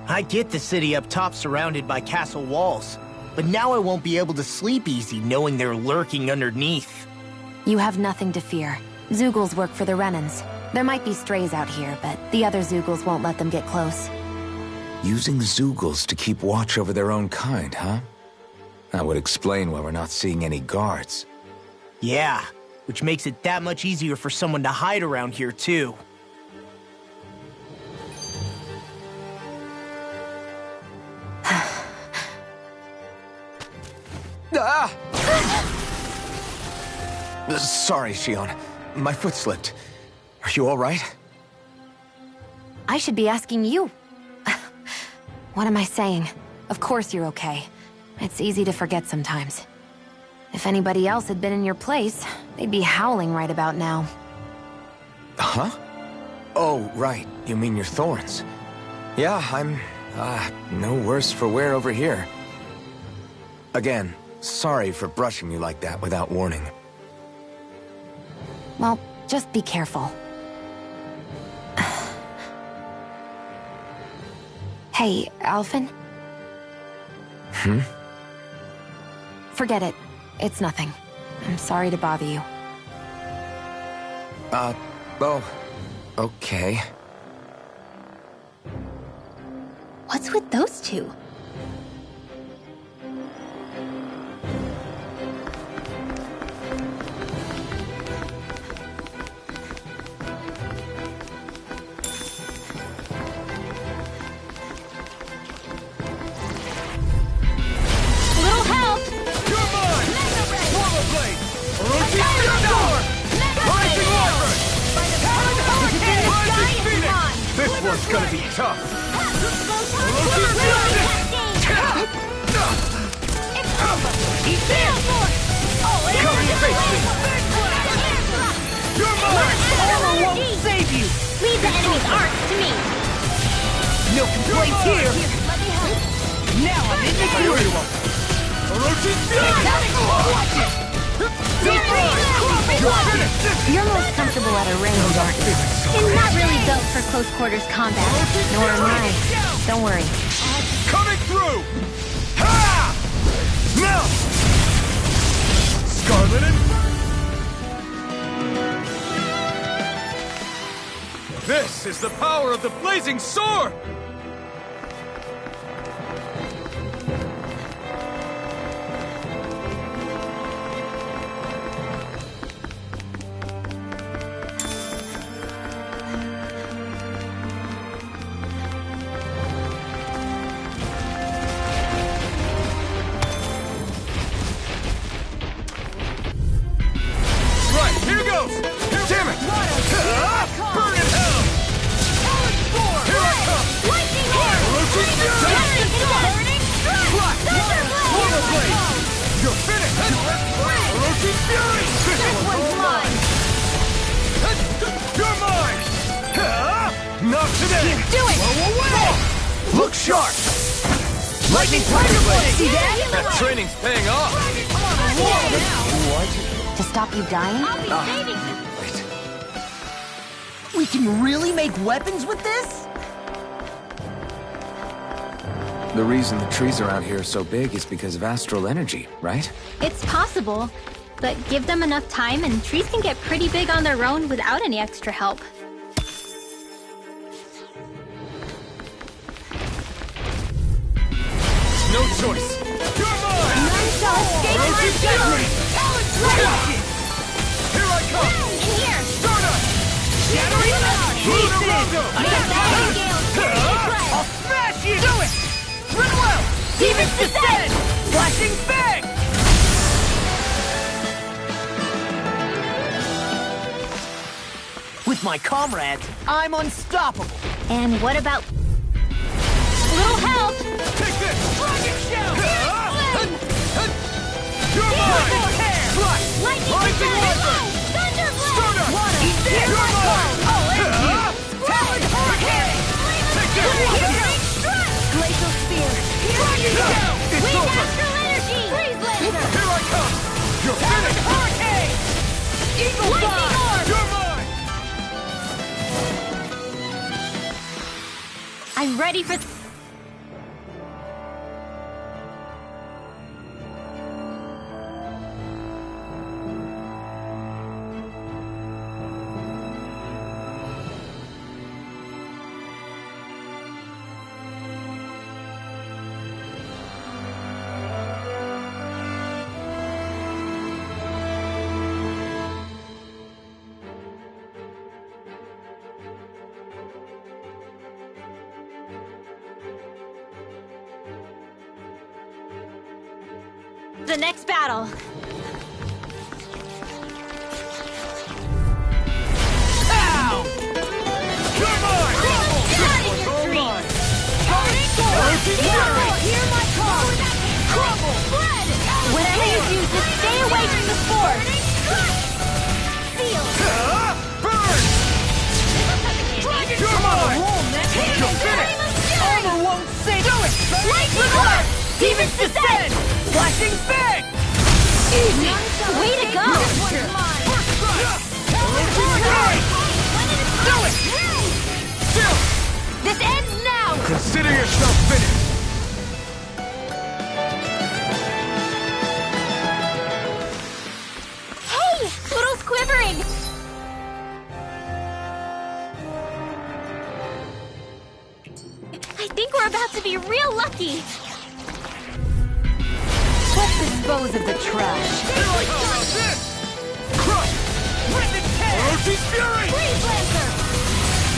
I get the city up top surrounded by castle walls, but now I won't be able to sleep easy knowing they're lurking underneath. You have nothing to fear. Zeugles work for the Renans. There might be strays out here, but the other Zeugles won't let them get close. Using Zeugles to keep watch over their own kind, huh? That would explain why we're not seeing any guards. Yeah, which makes it that much easier for someone to hide around here, too. Ah! Sorry, Xion. My foot slipped. Are you all right? I should be asking you. What am I saying? Of course you're okay. It's easy to forget sometimes. If anybody else had been in your place, they'd be howling right about now. Huh? Oh, right. You mean your thorns. Yeah, I'm, no worse for wear over here. Again, sorry for brushing you like that without warning. Well, just be careful. Hey, Alphen? Hmm? Forget it. It's nothing. I'm sorry to bother you. Oh, okay. What's with those two? This one's gonna be tough. He's there! Come and face me! You're mine! Armor won't save you! Leave the enemy's arcs to me. No complaints here! Now I'm in the groove! Orochi's Fury! You're most comfortable at a range, aren't you? I'm not really built for close quarters combat. Nor am I. Don't worry. Coming through! Ha! Now! Scarlet and... This is the power of the blazing sword! That training's paying off! What? To stop you dying? Wait. We can really make weapons with this? The reason the trees around here are so big is because of astral energy, right? It's possible, but give them enough time and trees can get pretty big on their own without any extra help. No choice! You're mine! None shall escape my fury! Here I come! In here! Stardust! Shattering Lunarondo! I'll smash you! Do it! Run well! Demon's Descent! Flashing Bang! With my comrades, I'm unstoppable. And what about... Little help! Take this! Dragon Shell! You're mine! Lightning Rising Weapon! Thunderblade! Stardust! You're You're mine! Talon Hurricane! Take this! Glacial Spear! It's Wave over! Astral Energy! Freeze Laser! Here I come! You're finished! I'm ready for... the next battle. Ow! Come on! Hear my call! Crumble! Whatever you do, just stay away from the force. Burn! Come on! You're finished! Armor won't save. Do it! Lightning Blast! Demons descend! Flashing fang! Easy! Way to go! Do it! Still! This ends now! Consider yourself finished! Hey! Poodle's quivering! I think we're about to be real lucky! Let's dispose of the trash. Here I come! This! Crush! Witness head! Orochi's fury! Freeze Lancer!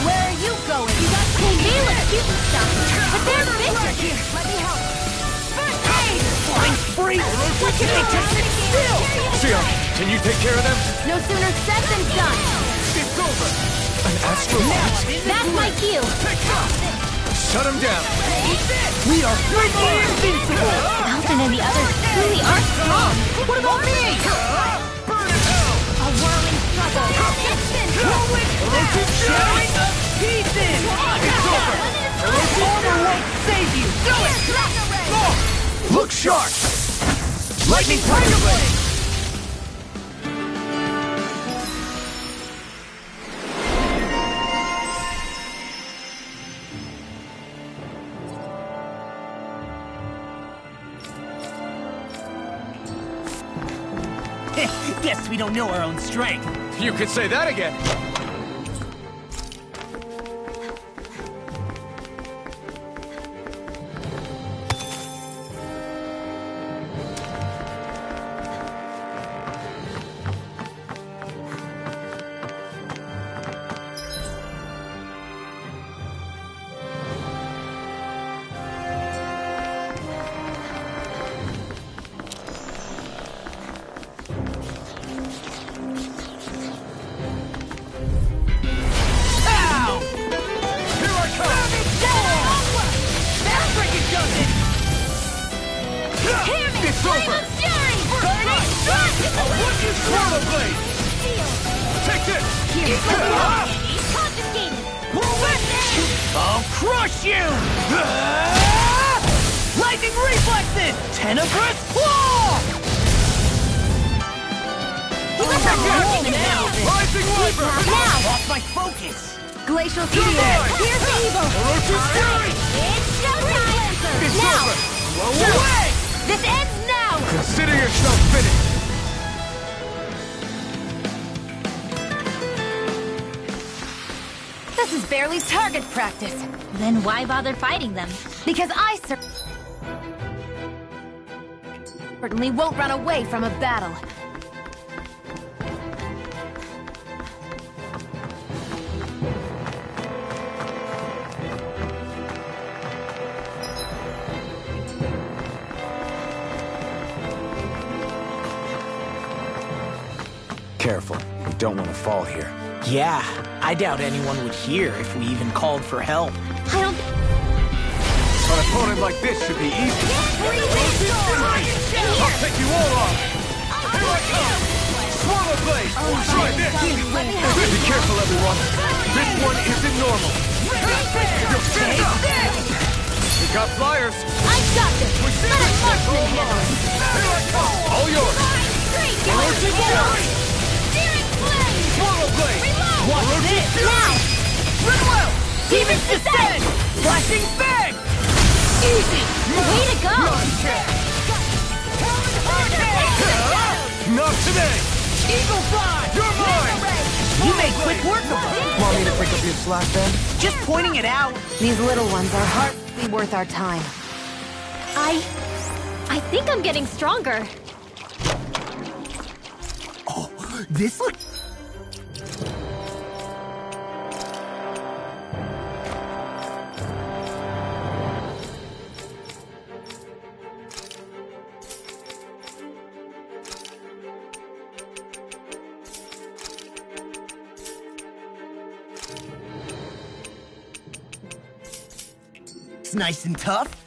Where are you going? You got they may look cute and stuff, but they're vicious! Here, let me help. First aid! Flying spree! What can they just sit still? Sia, can you take care of them? No sooner said than done! It's over! An astral launch? That's my cue! Shut him down! We are freaking invincible! Alton and the others truly are strong! What about me? Burn in hell! A whirling struggle! Orochi's sharing the pieces! It's over! Armor won't save you! Do it! Look sharp! Lightning Tiger Blade! Guess we don't know our own strength. You could say that again! It's over! Burning Sun! Swallow Blade! Take this! Here's the blood! Confiscated! I'll crush you! Lightning reflexes! Tenebrous claw! Rising Wyvern! Now! Lost my focus! Glacial Your Fury! mind! Here's the evil! Orochi's fury! It's showtime! It's Now! over! Blow away! This ends now! Consider yourself finished! This is barely target practice. Then why bother fighting them? Because I certainly won't run away from a battle. Careful. We don't want to fall here. Yeah, I doubt anyone would hear if we even called for help. I don't... An opponent like this should be easy. I'll take you all on! Here I come! Swallow Blade! Try this! Be careful, everyone! This one isn't normal! You're finished! We got flyers! I got this! We see Let this a marksman all handle mine! it! Here I come! All yours! Great! Orochi's fury! Steering flame! Swallow Blade! Watch Orochi's this! fury! Now! Run well! Demons descend! Flashing bang! Easy! Way to go! Not today! Eagle fly! You're mine! You made quick work of it! Want me to pick up your slack then? Just pointing it out. These little ones are hardly worth our time. I think I'm getting stronger. Oh, this looks... It's nice and tough.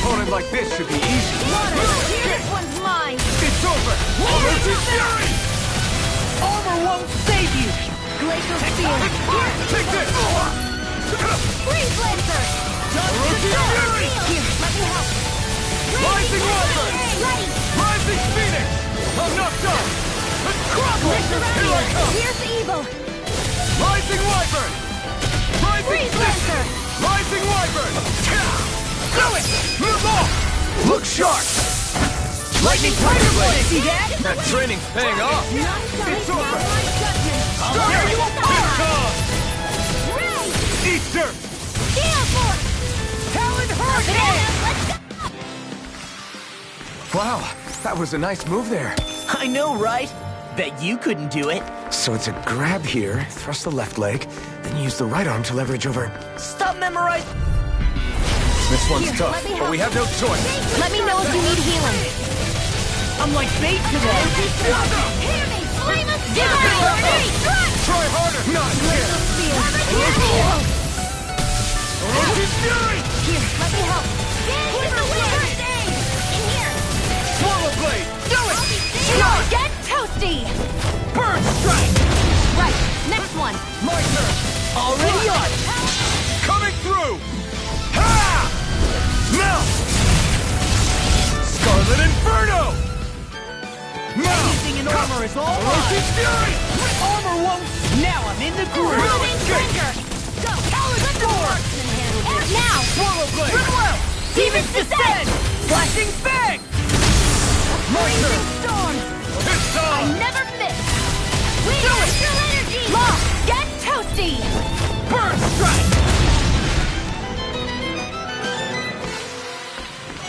Opponent like this should be easy. This one's mine! It's over! Allergy Fury! Armor won't save you! Glacial Spear! Take this! Freeze Lancer! Allergy Fury! Here, let me help! Rising Wyvern! Ready! Rising Phoenix! I'm not done! Let's crumble! Here I come! Here's the evil! Rising Wyvern! Rising Freeze Fist! Lancer! Rising Wyvern! Do it! Move off! Look sharp! Lightning Tiger Blade! See that? That training's paying off! It's over! Here you Eat dirt! Gale Force! Talon Hurricane! Wow, that was a nice move there. I know, right? Bet you couldn't do it. So it's a grab here, thrust the left leg, then use the right arm to leverage over. Stop memorizing. This one's Here, tough, let me but help. we have no choice. Let me know if you need healing. I'm like bait today. Hear me! Flame of Fury! Try harder! Not here! Allergy Fury! Here, let me help. Here's the wizard! In here! Swallow Blade! Do it! Get toasty! Burn strike! Right, next one. My turn! Already on. Coming through! Ha! Now! Scarlet Inferno! Now! Anything in armor is all Allergy mine. Fury! Armor won't. Now I'm in the groove. Moving Trigger! Go! Let the marksman handle this. Now! Swallow Blade! Well, Demon's Descent! Flashing bang! My turn! Storm! It's I on! never miss! We astral energy! Lock! Get toasty! Burn strike!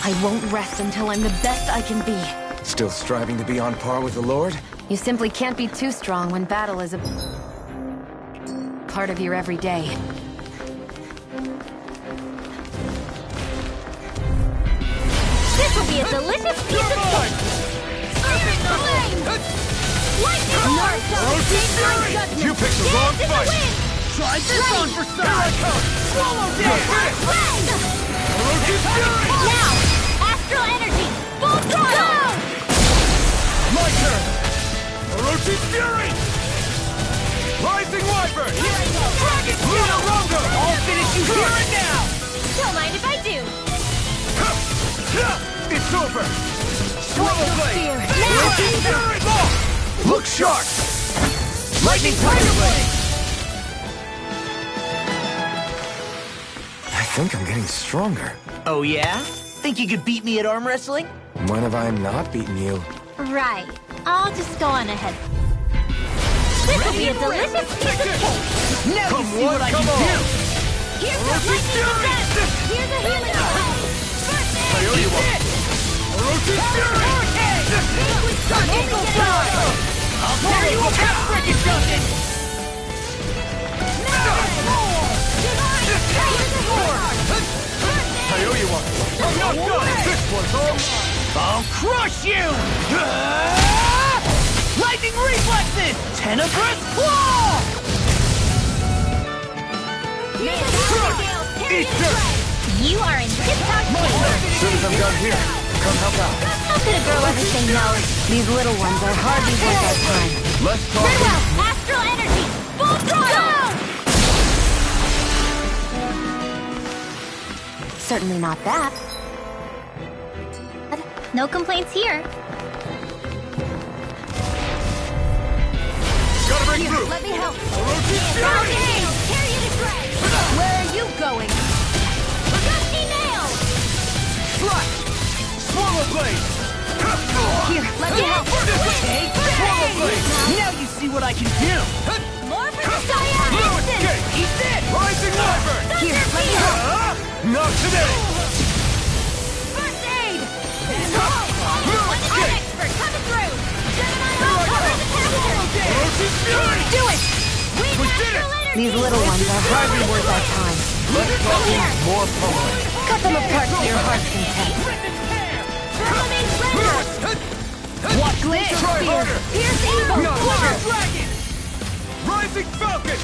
I won't rest until I'm the best I can be. Still striving to be on par with the Lord? You simply can't be too strong when battle is a part of your everyday. This will be a delicious piece of cake! Spirit flame! Lightning Lord! You picked the wrong fight! Try this on for Here I size! come! Swallow death! Allergy Fury! Now! Astral energy! Full throttle! My turn! Orochi Fury! Rising Wyvern! Dragon Lunarongo! I'll finish you here and now! Don't mind if I do! It's over! Swallow Blade! Now! Orochi Fury! Look sharp! Lightning Tiger Blade! I think I'm getting stronger. Oh yeah? Think you could beat me at arm wrestling? When have I not beaten you? Right. I'll just go on ahead. This will be a delicious piece of cake. Now Come you see on, what I come can on. do! Here's the lightning defense. Here's a healing blade. First aid. Orochi Fury! Eagle Fly! I'll tear you apart, frickin' Justin! I owe you one. I'm not done. This one's all mine. I'll crush you! Lightning reflexes! Tenebrous claw! Eat this! You are in tip-top shape. As soon as I'm done here, come help out. How could a girl ever say no? These little ones are hardly worth our time. Let's talk. Very well. Astral energy. Full throttle. Certainly not that. No complaints here. Gotta break through. Let me help. Orochi Fury! Carry you to grave. Where are you going? Gusty nail. Slash! Swallow Blade! Here, let me help. Take Swallow that! Blade! Now you see what I can do! More for the Cyan Blue Instant. Escape! Eat this! Rising Wyvern! Here, let me help. Not today! First aid. Blue An Escape! expert coming through. Gemini cover the temperature. Orochi Fury! Do it. We did it! These little ones are hardly worth our time. Let's talk more pummeling. Cut them apart to your heart's content. Dominate Render. Watch this! Try harder! Pierce evil. Not a Water chance. Dragon! Rising Falcon!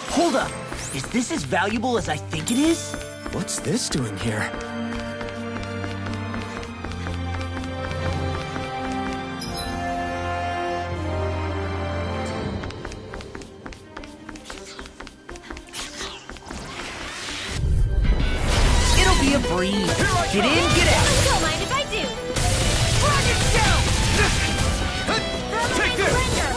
Hold up. Is this as valuable as I think it is? What's this doing here? It'll be a breeze. Get in, get out. Don't mind if I do. Dragon Shell! Take this! Render.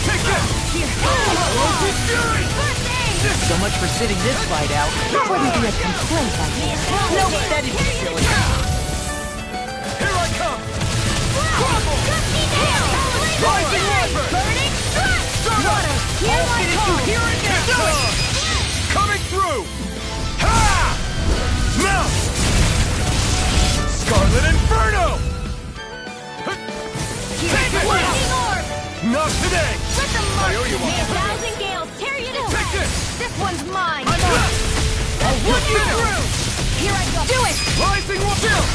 Take this! Here. Orochi Fury! First aid. So much for sitting this fight out. That wouldn't be a complaint, I guess. No, that is silly. Here I come! Crumble! Gusty nail. Rising Wyvern! Burning strike. Water! Here I Get it, you come. hear it now! Coming through! Ha! Now! Scarlet Inferno! Take it! Lightning orb. Not today! Let the I owe you one. 1,000 gales tear you to Take shreds. this! This one's mine. I'm on! I'll put you through! Here I go. Do it. Rising Chill!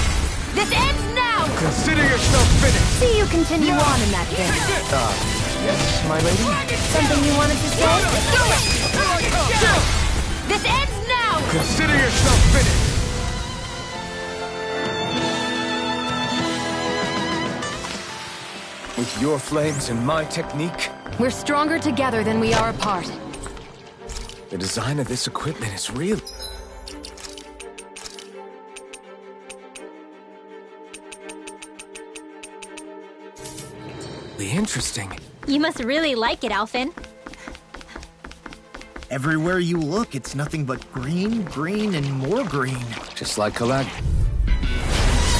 This ends now. Consider yourself finished! See you continue on in that vein. Yes, my lady? Something you wanted to say? Do it! Here I come! This ends now. Consider yourself finished! With your flames and my technique, We're stronger together than we are apart. the design of this equipment is real. Interesting. You must really like it, Alphen. Everywhere you look, it's nothing but green, green, and more green. Just like Calag.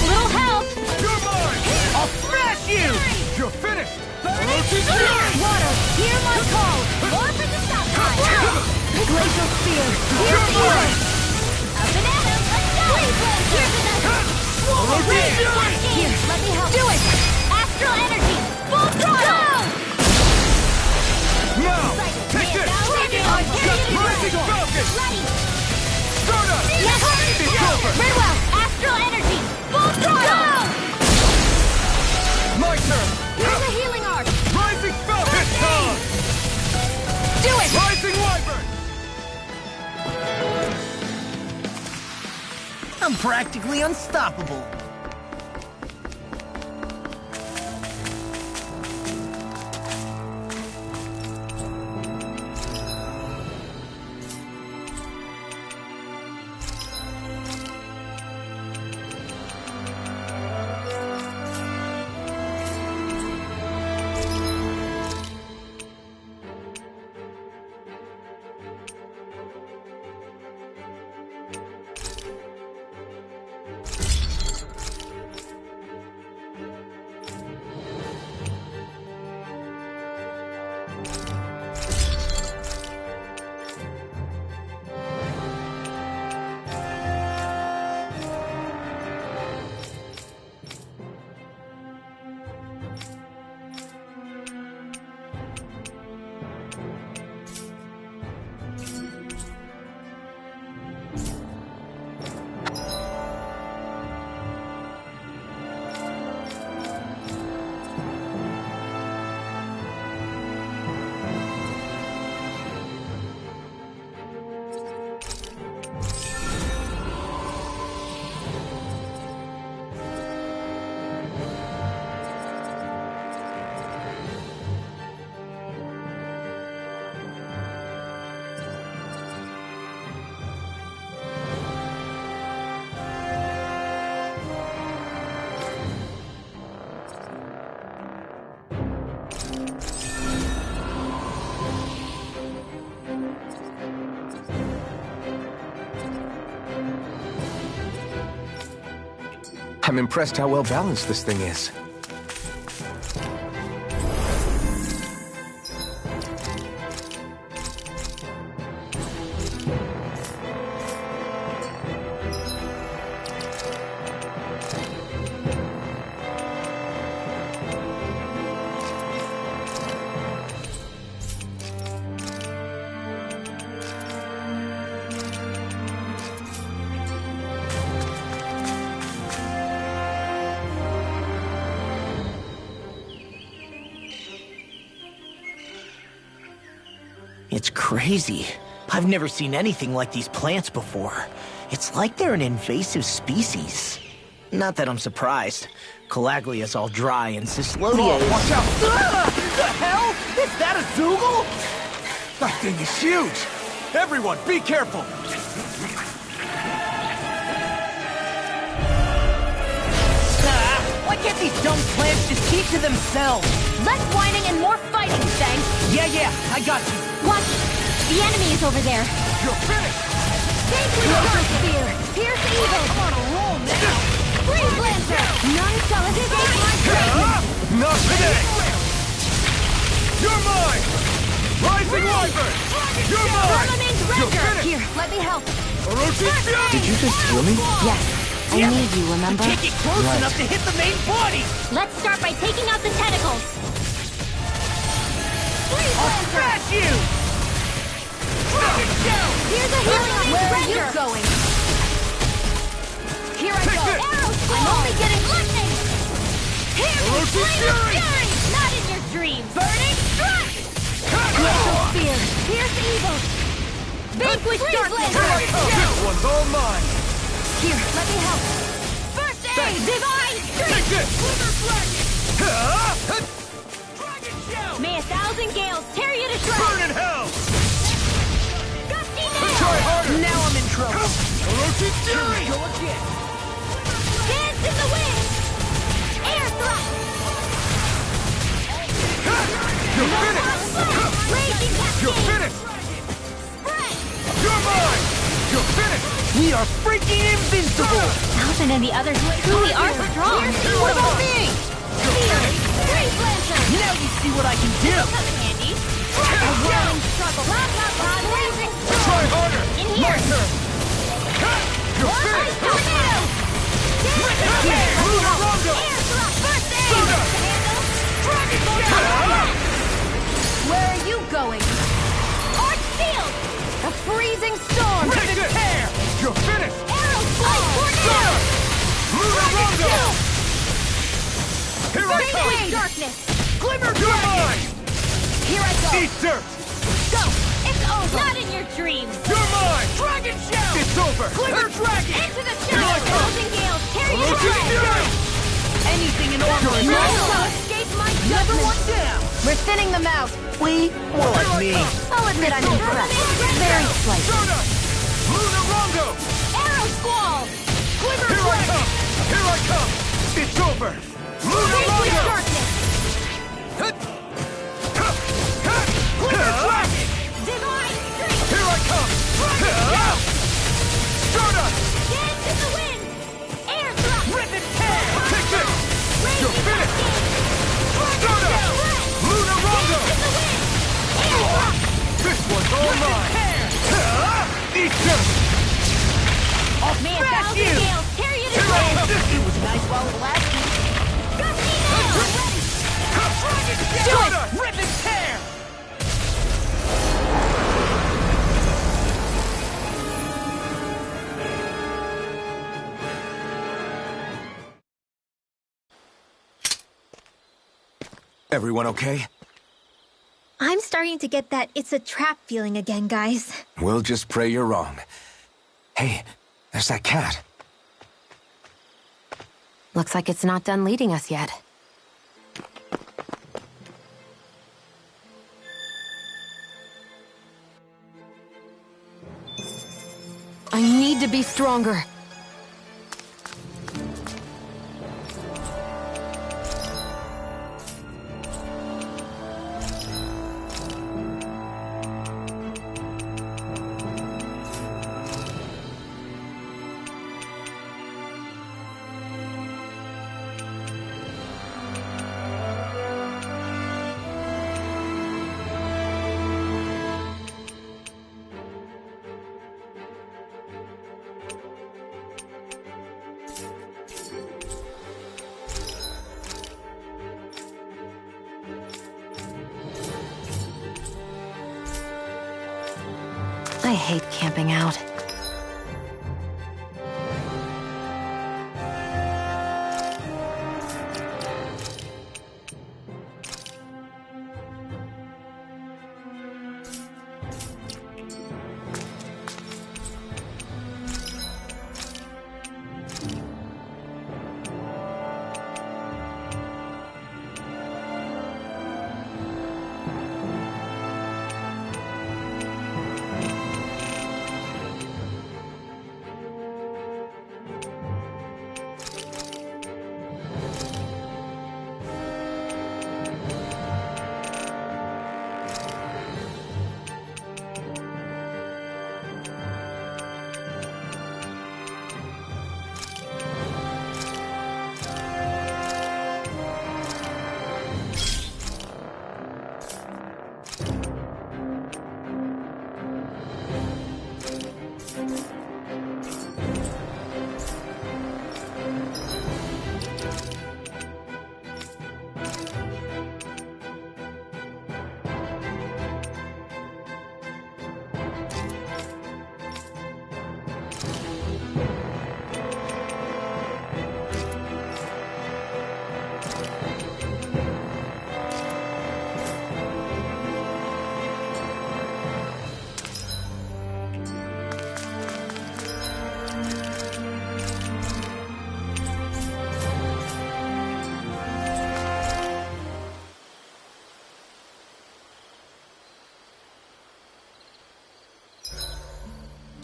Little help. You're mine! I'll smash you! You're finished! Water, hear my call. More for the stop sign. Glacial spear. Here's the order. A banana. Let's go. Here's another. Here, let me help. Do it. Astral energy. Full throttle. Now! Take this! Rising Falcon! Stardust! Yes. It's over! Very well. Astral energy. Full throttle. My turn! Here's a healing arc. Rising Falcon! It's time! Do it. Rising Wyvern! I'm practically unstoppable. I'm impressed how well balanced this thing is. It's crazy. I've never seen anything like these plants before. It's like they're an invasive species. Not that I'm surprised. Calaglia's all dry and Cyslodia is... Watch out! The hell? Is that a Zoogle? That thing is huge! Everyone, be careful! Why can't these dumb plants just keep to themselves? Less whining and more fighting, thanks. Yeah, I got you. Watch! The enemy is over there. You're finished! Safely Dark Spear! Pierce evil! I'm on a roll now! Freeze Lancer! None shall escape my greatness! Not today! You're mine! Rising Wyvern! You're mine! Firmament You're Render! finished! Here, let me help. Orochi Fury! Did you just heal me? Yes. I need you, remember? Can't get close Right. enough to hit the main body! Let's start by taking out the tentacles. Freeze I'll Lancer! smash you! Here's a healing Where are Render! you going? Here I Take go! this! Arrow Squall! I'm only getting lightning! Here we Orochi Flame of Fury! Fury! Not in your dreams! Burning Strike! Cut! Glacial Spear! Pierce evil! Vanquish Darkness! This one's all mine! Here, let me help. First aid! Divine Take Strength! this! May 1,000 gales tear you to Burn shreds! in hell! Gusty Try nail! harder! Now I'm in trouble. Orochi Fury! Go again. Dance in the wind! Air thrust! You're finished! Raging cascade! You're finished! Spread! You're mine! You're finished! We are freaking invincible! Thousand and the others truly are strong. What about me? Spear! Freeze Lancer! Now you see what I can do! Come in handy! A whirling struggle! Blah, blah, blah, blazing Try harder! In here! You're finished! Tornado! Lunarongo! Air thrust! First aid! Soda! Handle! Dragon Shot! Where are you going? Arch Field! A freezing storm! Take this! You're finished! Arrow Squall! Tornado! Lunarongo! Here I Fade come! away, darkness! Glimmer You're mine! Here I go! Eat dirt! Go! It's over! Not in your dreams! You're mine! Dragon Shell! It's over! Glimmer Dragon! Into the Here I shadow! come! Closing gales! Tear you to Orochi shreds! Fury! Anything in order is None awesome! shall escape my Another judgment! one down! We're thinning them out. We? More like me. I'll admit I'm impressed. Very slightly. Soda! Lunarongo! Arrow Squall! Glimmer Here I Dragon! come! Here I come! It's over! Vanquish Lunarongo! darkness! Glimmer Dragon! Divine strength! Here I come! Soda! Dance in the wind! Air thrust! Rip and tear! Take this! You're Raging finished! cascade! Soda! Lunarongo! Dance in the wind! you! Carry it It away! was nice while it lasted. Do it! Rip and tear! Everyone okay? I'm starting to get that it's a trap feeling again, guys. We'll just pray you're wrong. Hey, there's that cat. Looks like it's not done leading us yet. I need to be stronger. I hate camping out.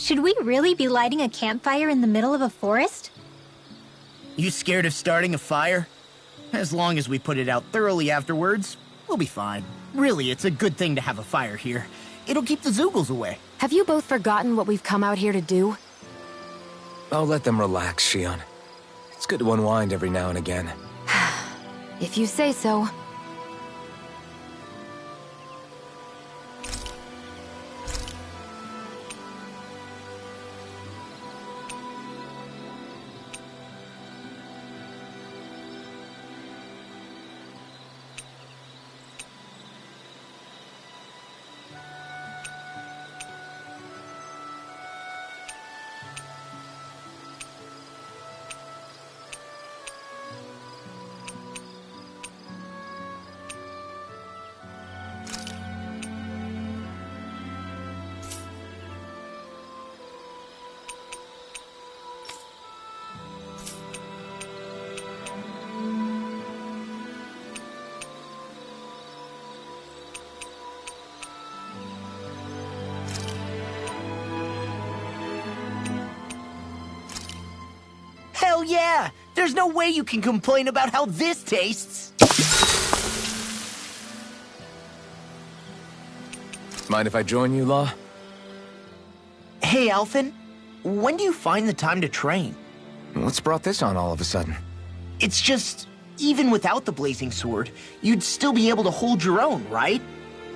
Should we really be lighting a campfire in the middle of a forest? You scared of starting a fire? As long as we put it out thoroughly afterwards, we'll be fine. Really, it's a good thing to have a fire here. It'll keep the Zoogles away. Have you both forgotten what we've come out here to do? I'll let them relax, Shion. It's good to unwind every now and again. If you say so. Hell yeah! There's no way you can complain about how this tastes! Mind if I join you, Law? Hey, Alphen. When do you find the time to train? What's brought this on all of a sudden? It's just, even without the blazing sword, you'd still be able to hold your own, right?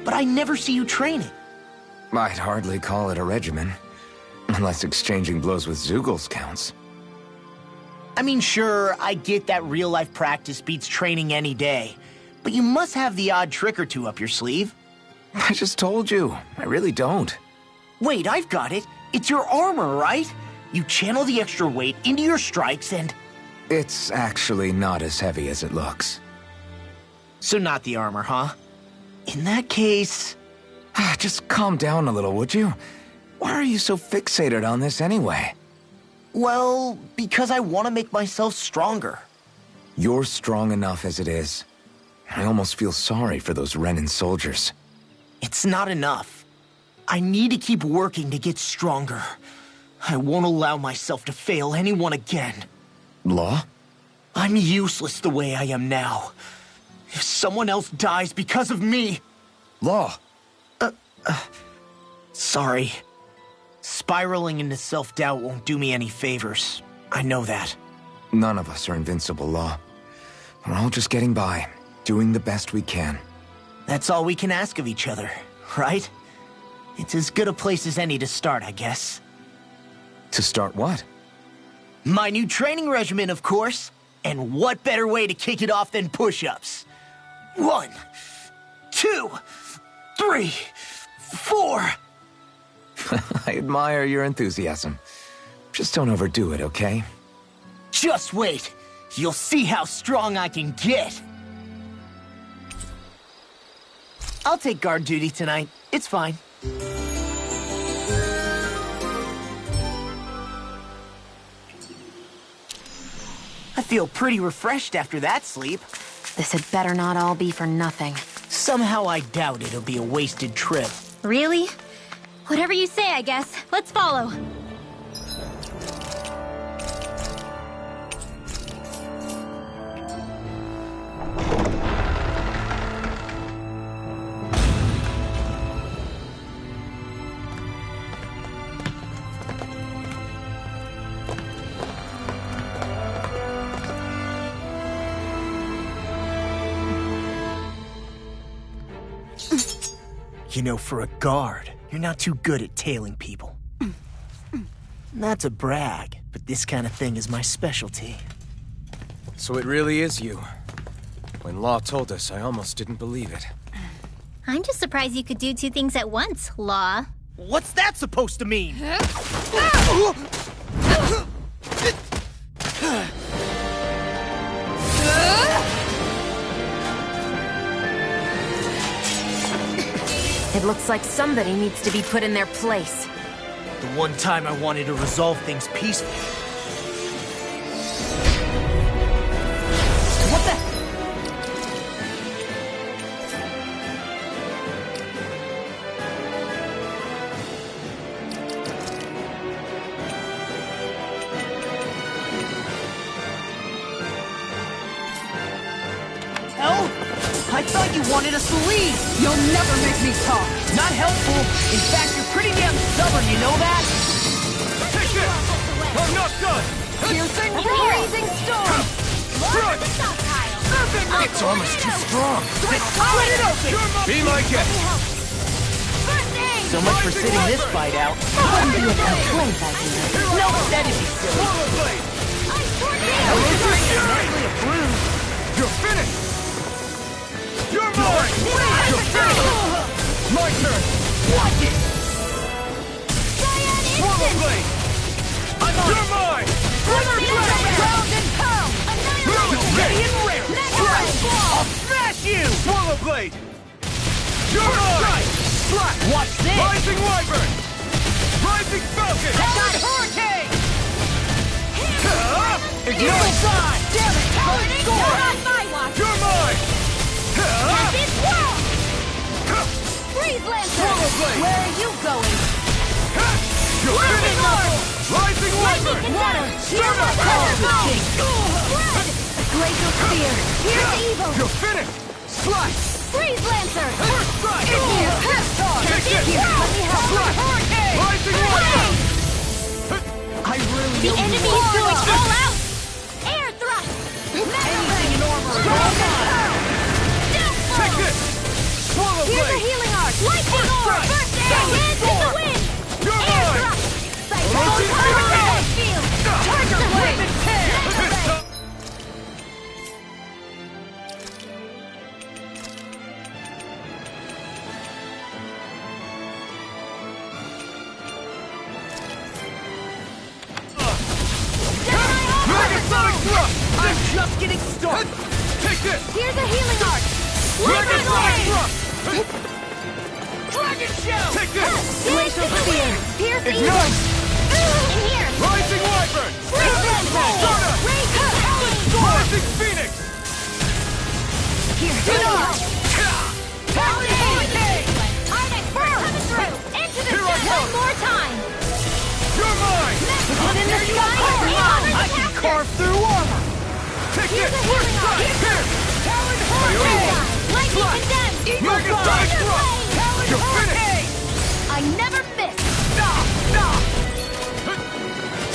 But I never see you training. I'd hardly call it a regimen. Unless exchanging blows with Zoogles counts. I mean, sure, I get that real-life practice beats training any day. But you must have the odd trick or two up your sleeve. I just told you. I really don't. Wait, I've got it. It's your armor, right? You channel the extra weight into your strikes and... It's actually not as heavy as it looks. So not the armor, huh? In that case... Just calm down a little, would you? Why are you so fixated on this anyway? Well, because I want to make myself stronger. You're strong enough as it is. I almost feel sorry for those Renan soldiers. It's not enough. I need to keep working to get stronger. I won't allow myself to fail anyone again. Law? I'm useless the way I am now. If someone else dies because of me... Law! Sorry. Spiraling into self-doubt won't do me any favors. I know that. None of us are invincible, Law. We're all just getting by, doing the best we can. That's all we can ask of each other, right? It's as good a place as any to start, I guess. To start what? My new training regimen, of course. And what better way to kick it off than push-ups? 1, 2, 3, 4... I admire your enthusiasm. Just don't overdo it, okay? Just wait. You'll see how strong I can get. I'll take guard duty tonight. It's fine. I feel pretty refreshed after that sleep. This had better not all be for nothing. Somehow I doubt it'll be a wasted trip. Really? Whatever you say, I guess. Let's follow. You know, for a guard, you're not too good at tailing people. Not to brag, but this kind of thing is my specialty. So it really is you. When Law told us, I almost didn't believe it. I'm just surprised you could do two things at once, Law. What's that supposed to mean? It looks like somebody needs to be put in their place. The one time I wanted to resolve things peacefully. What the? Hell? I thought you wanted us to leave! You'll never make me talk! Not helpful. In fact, you're pretty damn stubborn, you know that? Take this! I'm not done! Piercing freezing storm! It's almost too strong. Split it open! Be my guest! So much for sitting this fight out. Wouldn't be a complaint, I hear. No, that'd be silly. Swallow blade! You're finished! You're mine! You're finished! My turn! Watch it! Swallow blade! You're mine! Ground and pound! Ready and rare! I'll smash you! Swallow blade! You're mine! Watch this! Rising wyvern! Rising falcon! Hard hurricane! Ignite! Side! Damn it! Hurricane! You're mine! Freeze Lancer! Swallow blade! Where are you going? You're finished! Rising wyvern! Water! Glacial Spear! Here's evil! You're finished! Slice! Freeze Lancer! First strike! Kick Kick it! Slice! Rising wyvern! I really The don't enemy want is going to- all out! Air thrust! Anything in armor! Take this! Swallow Here's a blade! healing arc! Lightning First orb! strike! First aid! Silent Hands in the storm! wind! You're Air mine! thrust! Rotating Hurricane arrow! field! Tiger blade! just getting started! Take this! Here's a healing arc! Dragon Blast! Dragon Shell! Take this! Glacial Spear! Pierce Ignite! Evil! In here! Rising Wyvern! Stardust! Rising Phoenix! Here, Deny! Ardex, we're coming through! Into the Here I sky! come! One more time! You're mine! One in the sky! I can carve through armor! Take Here's this! a healing arc! Here! Talon Hurricane! Lightning condemned! Mega Strike! Talon You're finished! I never miss! Stop! Stop!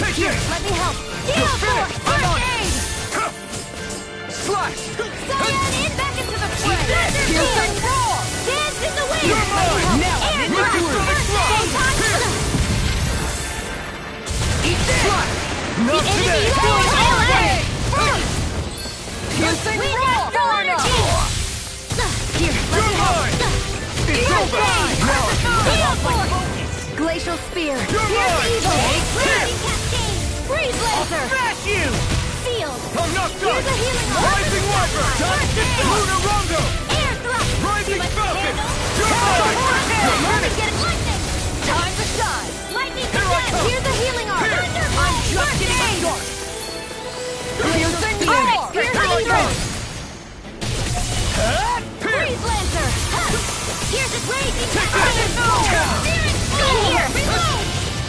Take Here, this! let me help! You're Heal Force! finished! I'm on First aid! Slash! Cyan in back into the fray! Here's a roar! Dance in the wind! You're mine! Now I'm in the Mega groove! Sonic Drop! Here! Eat this! Not The enemy today! is going all out! Piercing We roar! got full energy! Here, let You're me help! mine! It's over! Now Heal Force! Glacial Spear! You're Pierce mine! Evil! Here! Lightning Cascade! Freeze Laser! Smash you! Field! I'm not done! Here's a healing arc! Rising Wyvern! First aid! Luna Rondo! Air Thrust! Rising Falcon! handle? You're mine! You're Let me finished! get it! Lightning! Time to shine! Lightning Here I condemned! come! Here's a healing arc! Here! I'm Just getting started! Piercing Ardex, roar! you're coming through! Here! Freeze Lancer! Here's a blazing Take Iron this! Ball! In here! Reload!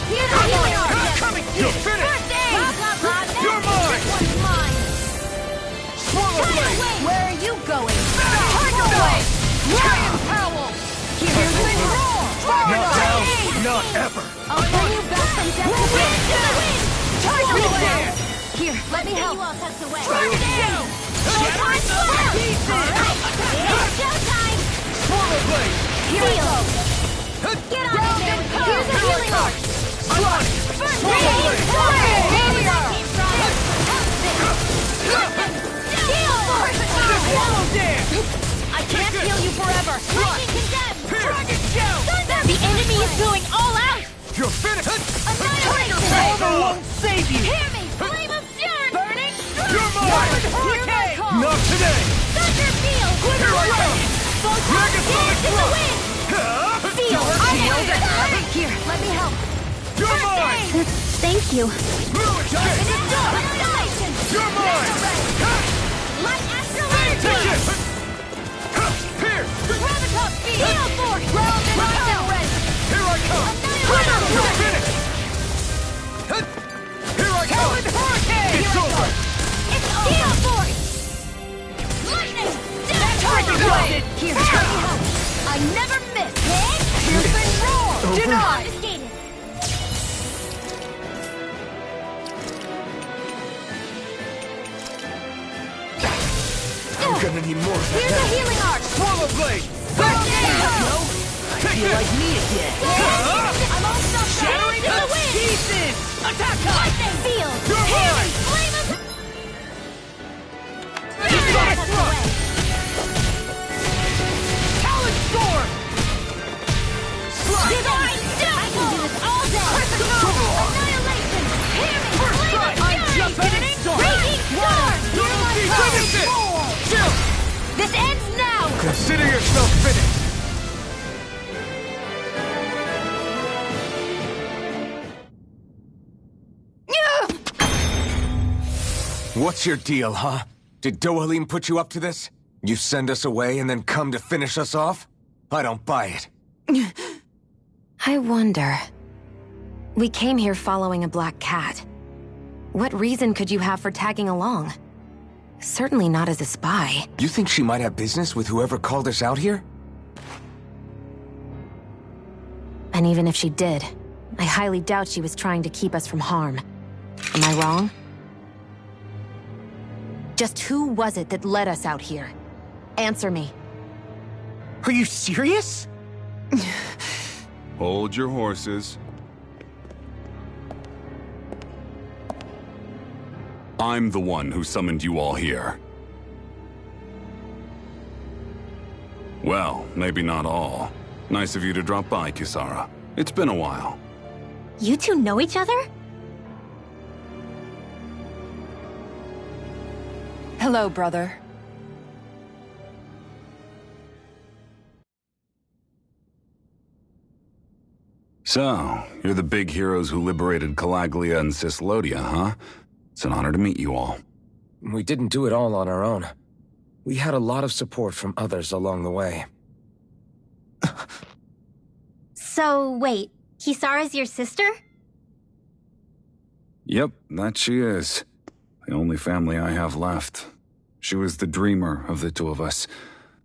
Here's a healing arc! Coming! You're finished! First aid! Blah, blah, blah. You're mine! This one's mine! Swallow Tidal Blade! Wave! Where are you going? Tiger Blade! Lion Howl! Here's a roar! Not now! Aid! Not ever! I'll bring you back from death to wind to the wind! Tiger Blade! Here, let me help! You all tucked away! Dragon Shell! Showtime! It's showtime! Swallow Blade! Here we go! Get on it, man! Here's a healing arc! Slash! First Swallow aid! Blade! Failure! Heal Force! Swallow Dance! I can't heal you forever! Lightning condemned! Dragon Shell! The enemy is going all out! You're finished! Annihilation! Armor won't save you! Hear me! Flame of Fury! Burning You're mine! Hurricane! Not today! Thunder Field! Here I come! Mega Sonic Dance in the Drop! wind! Field! Here, let me help! You're mine! Thank you. Blue Escape! Annihilation! You're mine! Light Astral Take Energy! it! Here! Graviton Field! Heal Force! Realm and Astral Red! Here I come! Annihilation! You're finished! Here I come! Hurricane! It's over! It's Heal Force! Lightning! Tiger Blade! Here, let me help! I never miss! Piercing roar! Denied! Confiscated! I'm gonna need more of Here's a that. healing arc! Swallow Blade! First aid! Take Feel this! like me again! I'm all stuck Shattering in the the wind! pieces! Attack us! Lightning Field! You're mine! Flame of... Sonic Thrust! Talon Storm! Divine Doom! I can do this all day! Annihilation! Hear me! Flame of I'm Fury! just getting started! Raging Storm! Here I Finish it! Chill! This ends now! Consider yourself finished! What's your deal, huh? Did Dohalim put you up to this? You send us away and then come to finish us off? I don't buy it. I wonder. We came here following a black cat. What reason could you have for tagging along? Certainly not as a spy. You think she might have business with whoever called us out here? And even if she did, I highly doubt she was trying to keep us from harm. Am I wrong? Just who was it that led us out here? Answer me. Are you serious? Hold your horses. I'm the one who summoned you all here. Well, maybe not all. Nice of you to drop by, Kisara. It's been a while. You two know each other? Hello, brother. So, you're the big heroes who liberated Calaglia and Cislodia, huh? It's an honor to meet you all. We didn't do it all on our own. We had a lot of support from others along the way. So, wait, Kisara's your sister? Yep, that she is. The only family I have left. She was the dreamer of the two of us,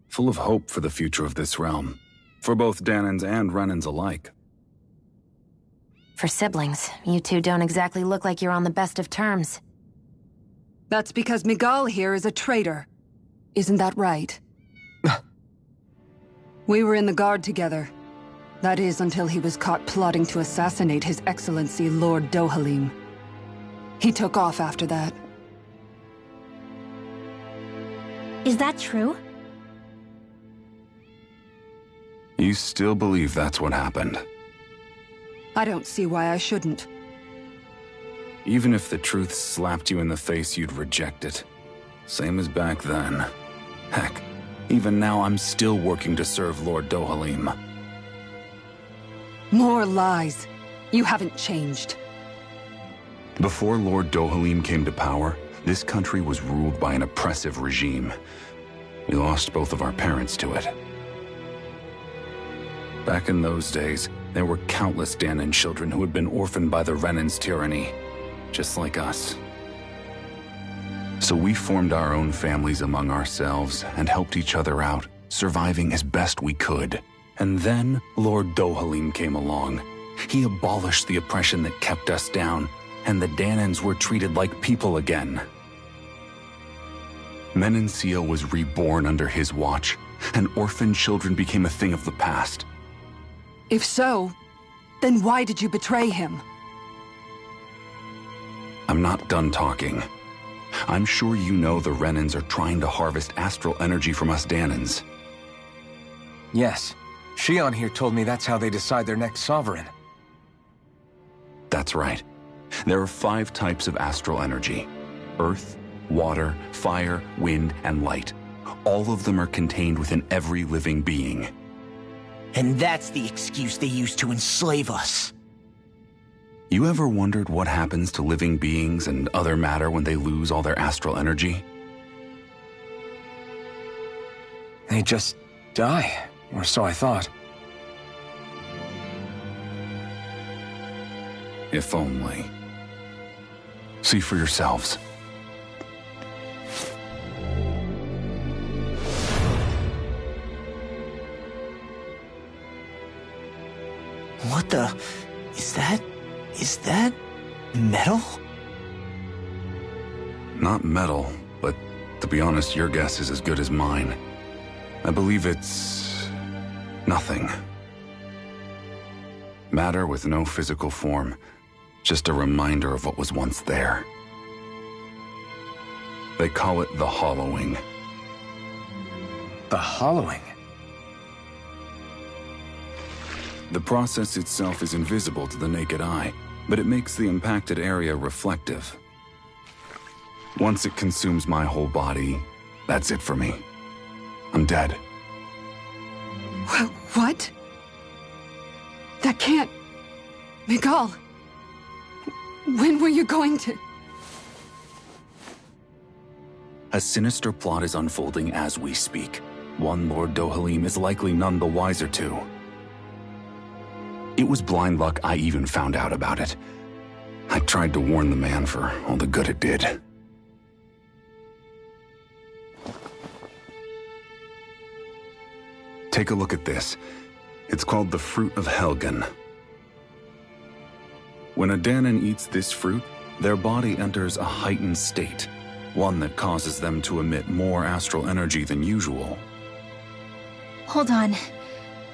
full of hope for the future of this realm, for both Dahnans and Renans alike. For siblings, you two don't exactly look like you're on the best of terms. That's because Miguel here is a traitor. Isn't that right? We were in the Guard together. That is, until he was caught plotting to assassinate His Excellency Lord Dohalim. He took off after that. Is that true? You still believe that's what happened? I don't see why I shouldn't. Even if the truth slapped you in the face, you'd reject it. Same as back then. Heck, even now I'm still working to serve Lord Dohalim. More lies. You haven't changed. Before Lord Dohalim came to power, this country was ruled by an oppressive regime. We lost both of our parents to it. Back in those days, there were countless Dahnan children who had been orphaned by the Renan's tyranny, just like us. So we formed our own families among ourselves and helped each other out, surviving as best we could. And then Lord Dohalim came along. He abolished the oppression that kept us down, and the Dahnans were treated like people again. Menancia was reborn under his watch, and orphan children became a thing of the past. If so, then why did you betray him? I'm not done talking. I'm sure you know the Renans are trying to harvest astral energy from us Dahnans. Yes. Shion here told me that's how they decide their next sovereign. That's right. There are 5 types of astral energy. Earth, water, fire, wind, and light. All of them are contained within every living being. And that's the excuse they use to enslave us. You ever wondered what happens to living beings and other matter when they lose all their astral energy? They just die, or so I thought. If only. See for yourselves. What the... Is that metal? Not metal, but to be honest, your guess is as good as mine. I believe it's... nothing. Matter with no physical form. Just a reminder of what was once there. They call it the hollowing. The hollowing? The process itself is invisible to the naked eye, but it makes the impacted area reflective. Once it consumes my whole body, that's it for me. I'm dead. What? That can't... Miguel! When were you going to... A sinister plot is unfolding as we speak. One Lord Dohalim is likely none the wiser to. It was blind luck I even found out about it. I tried to warn the man for all the good it did. Take a look at this. It's called the Fruit of Helgen. When a Dahnan eats this fruit, their body enters a heightened state, one that causes them to emit more astral energy than usual. Hold on.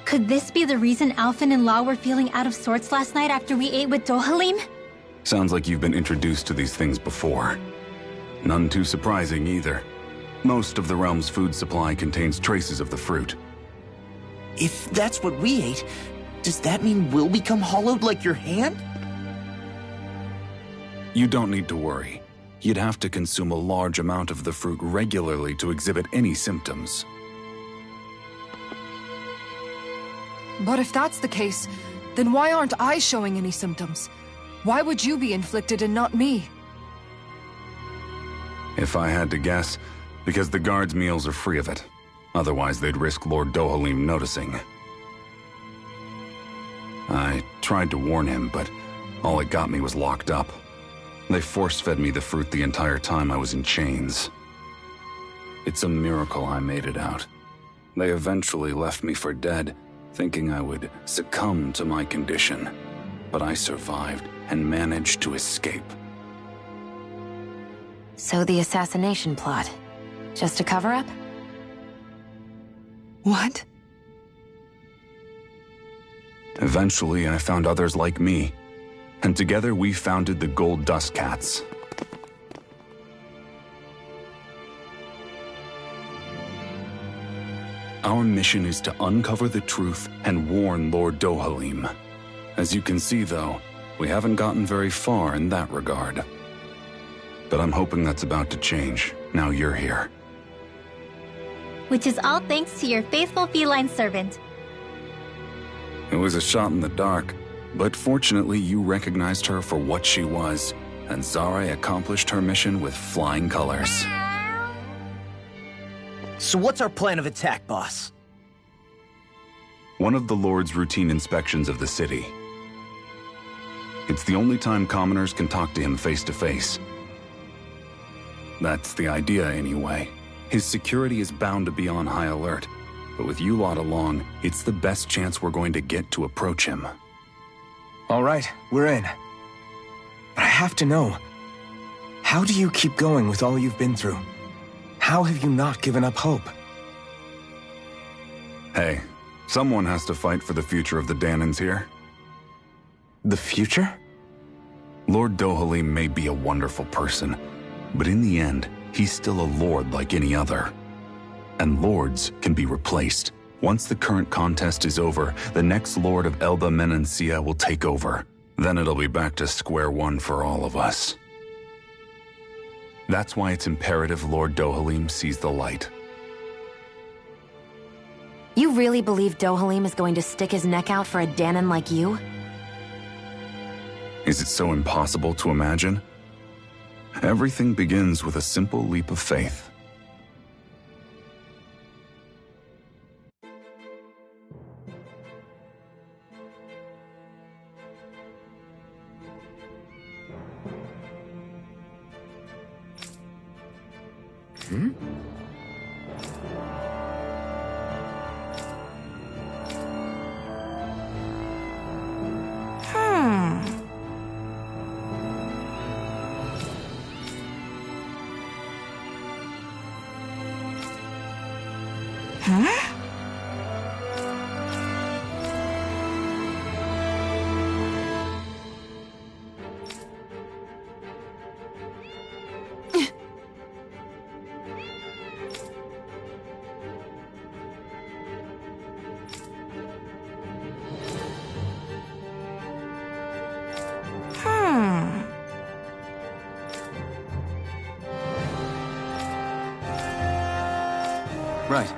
Could this be the reason Alphen and Law were feeling out of sorts last night after we ate with Dohalim? Sounds like you've been introduced to these things before. None too surprising either. Most of the realm's food supply contains traces of the fruit. If that's what we ate, does that mean we'll become hollowed like your hand? You don't need to worry. you'd have to consume a large amount of the fruit regularly to exhibit any symptoms. But if that's the case, then why aren't I showing any symptoms? Why would you be inflicted and not me? If I had to guess, because the guards' meals are free of it. Otherwise, they'd risk Lord Dohalim noticing. I tried to warn him, but all it got me was locked up. They force-fed me the fruit the entire time I was in chains. It's a miracle I made it out. They eventually left me for dead, thinking I would succumb to my condition. But I survived and managed to escape. So the assassination plot, just a cover-up? What? Eventually, I found others like me, and together we founded the Gold Dust Cats. Our mission is to uncover the truth and warn Lord Dohalim. As you can see, though, we haven't gotten very far in that regard. But I'm hoping that's about to change, now you're here. Which is all thanks to your faithful feline servant. It was a shot in the dark, but fortunately you recognized her for what she was, and Zare accomplished her mission with flying colors. So what's our plan of attack, boss? One of the Lord's routine inspections of the city. It's the only time commoners can talk to him face to face. That's the idea, anyway. His security is bound to be on high alert, but with you lot along, it's the best chance we're going to get to approach him. All right, we're in. But I have to know, how do you keep going with all you've been through? How have you not given up hope? Hey, someone has to fight for the future of the Danans here. The future? Lord Dohalim may be a wonderful person, but in the end, he's still a lord like any other. And lords can be replaced. Once the current contest is over, the next lord of Elba Menancia will take over. Then it'll be back to square one for all of us. That's why it's imperative Lord Dohalim sees the light. You really believe Dohalim is going to stick his neck out for a Danan like you? Is it so impossible to imagine? Everything begins with a simple leap of faith. Right.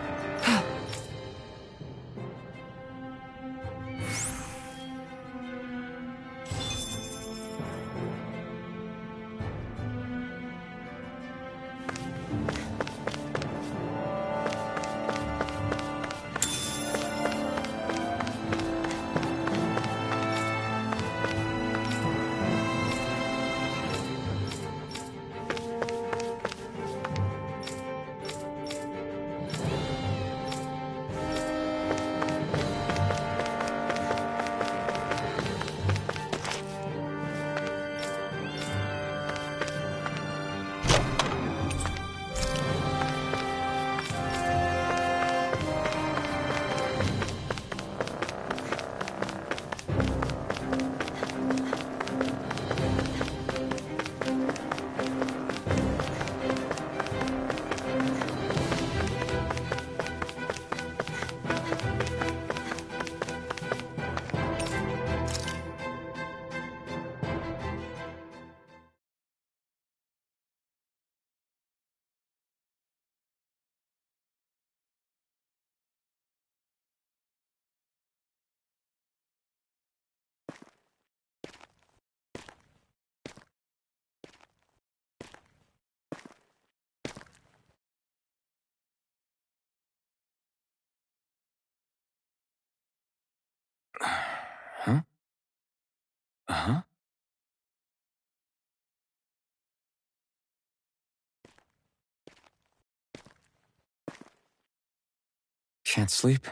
Can't sleep?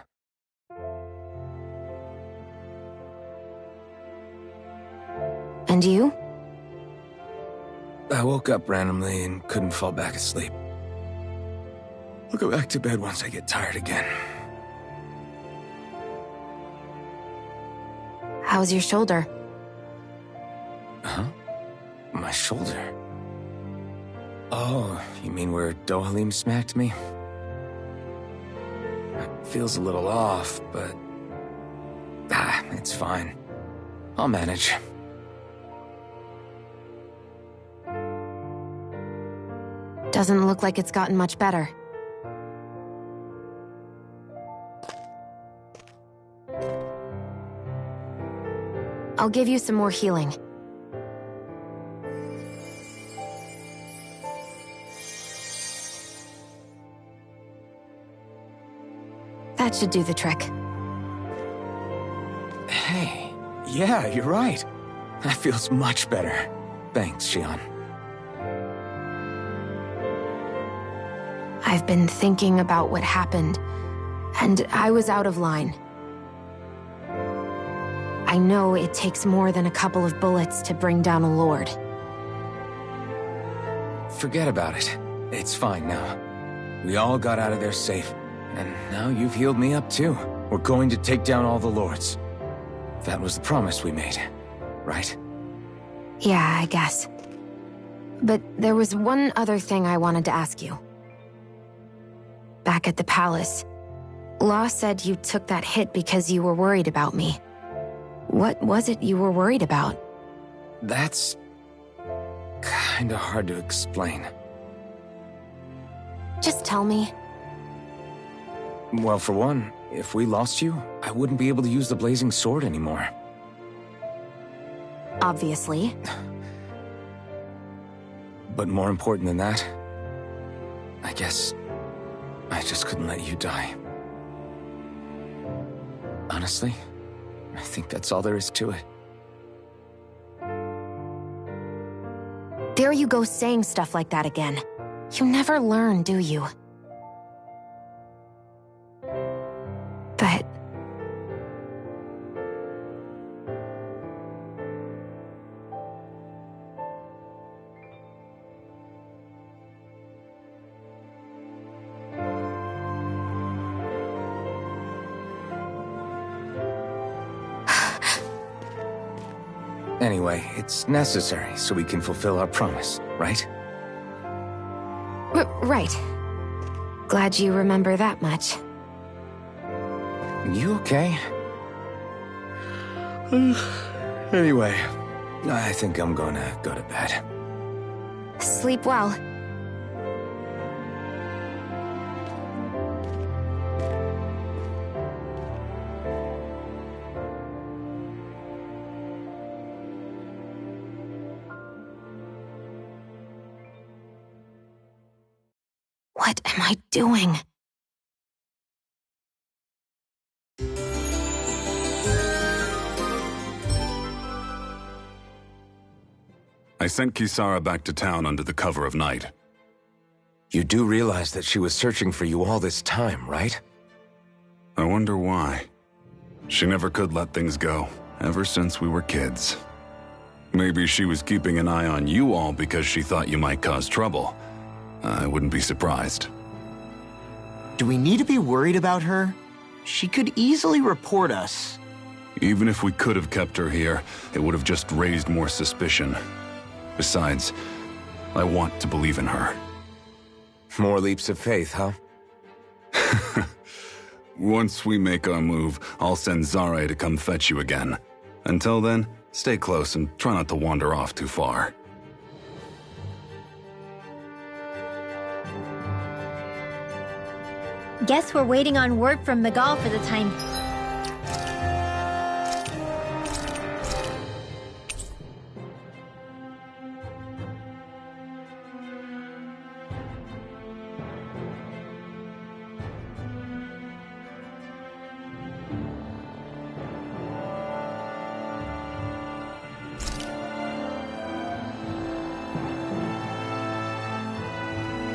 And you? I woke up randomly and couldn't fall back asleep. I'll go back to bed once I get tired again. How's your shoulder? Huh? My shoulder? Oh, you mean where Dohalim smacked me? It feels a little off, but... it's fine. I'll manage. Doesn't look like it's gotten much better. I'll give you some more healing. That should do the trick. Hey, yeah, you're right. That feels much better. Thanks, Xion. I've been thinking about what happened, and I was out of line. I know it takes more than a couple of bullets to bring down a lord. Forget about it. It's fine now. We all got out of there safe, and now you've healed me up too. We're going to take down all the lords. That was the promise we made, right? Yeah, I guess. But there was one other thing I wanted to ask you. Back at the palace, Law said you took that hit because you were worried about me. What was it you were worried about? That's... kinda hard to explain. Just tell me. Well, for one, if we lost you, I wouldn't be able to use the blazing sword anymore. Obviously. But more important than that, I guess I just couldn't let you die. Honestly, I think that's all there is to it. There you go saying stuff like that again. You never learn, do you? But... Anyway, it's necessary so we can fulfill our promise, right? Right. Glad you remember that much. You okay? Anyway, I think I'm gonna go to bed. Sleep well. What am I doing? I sent Kisara back to town under the cover of night. You do realize that she was searching for you all this time, right? I wonder why. She never could let things go, ever since we were kids. Maybe she was keeping an eye on you all because she thought you might cause trouble. I wouldn't be surprised. Do we need to be worried about her? She could easily report us. Even if we could have kept her here, it would have just raised more suspicion. Besides, I want to believe in her. More leaps of faith, huh? Once we make our move, I'll send Zare to come fetch you again. Until then, stay close and try not to wander off too far. Guess we're waiting on word from Miguel for the time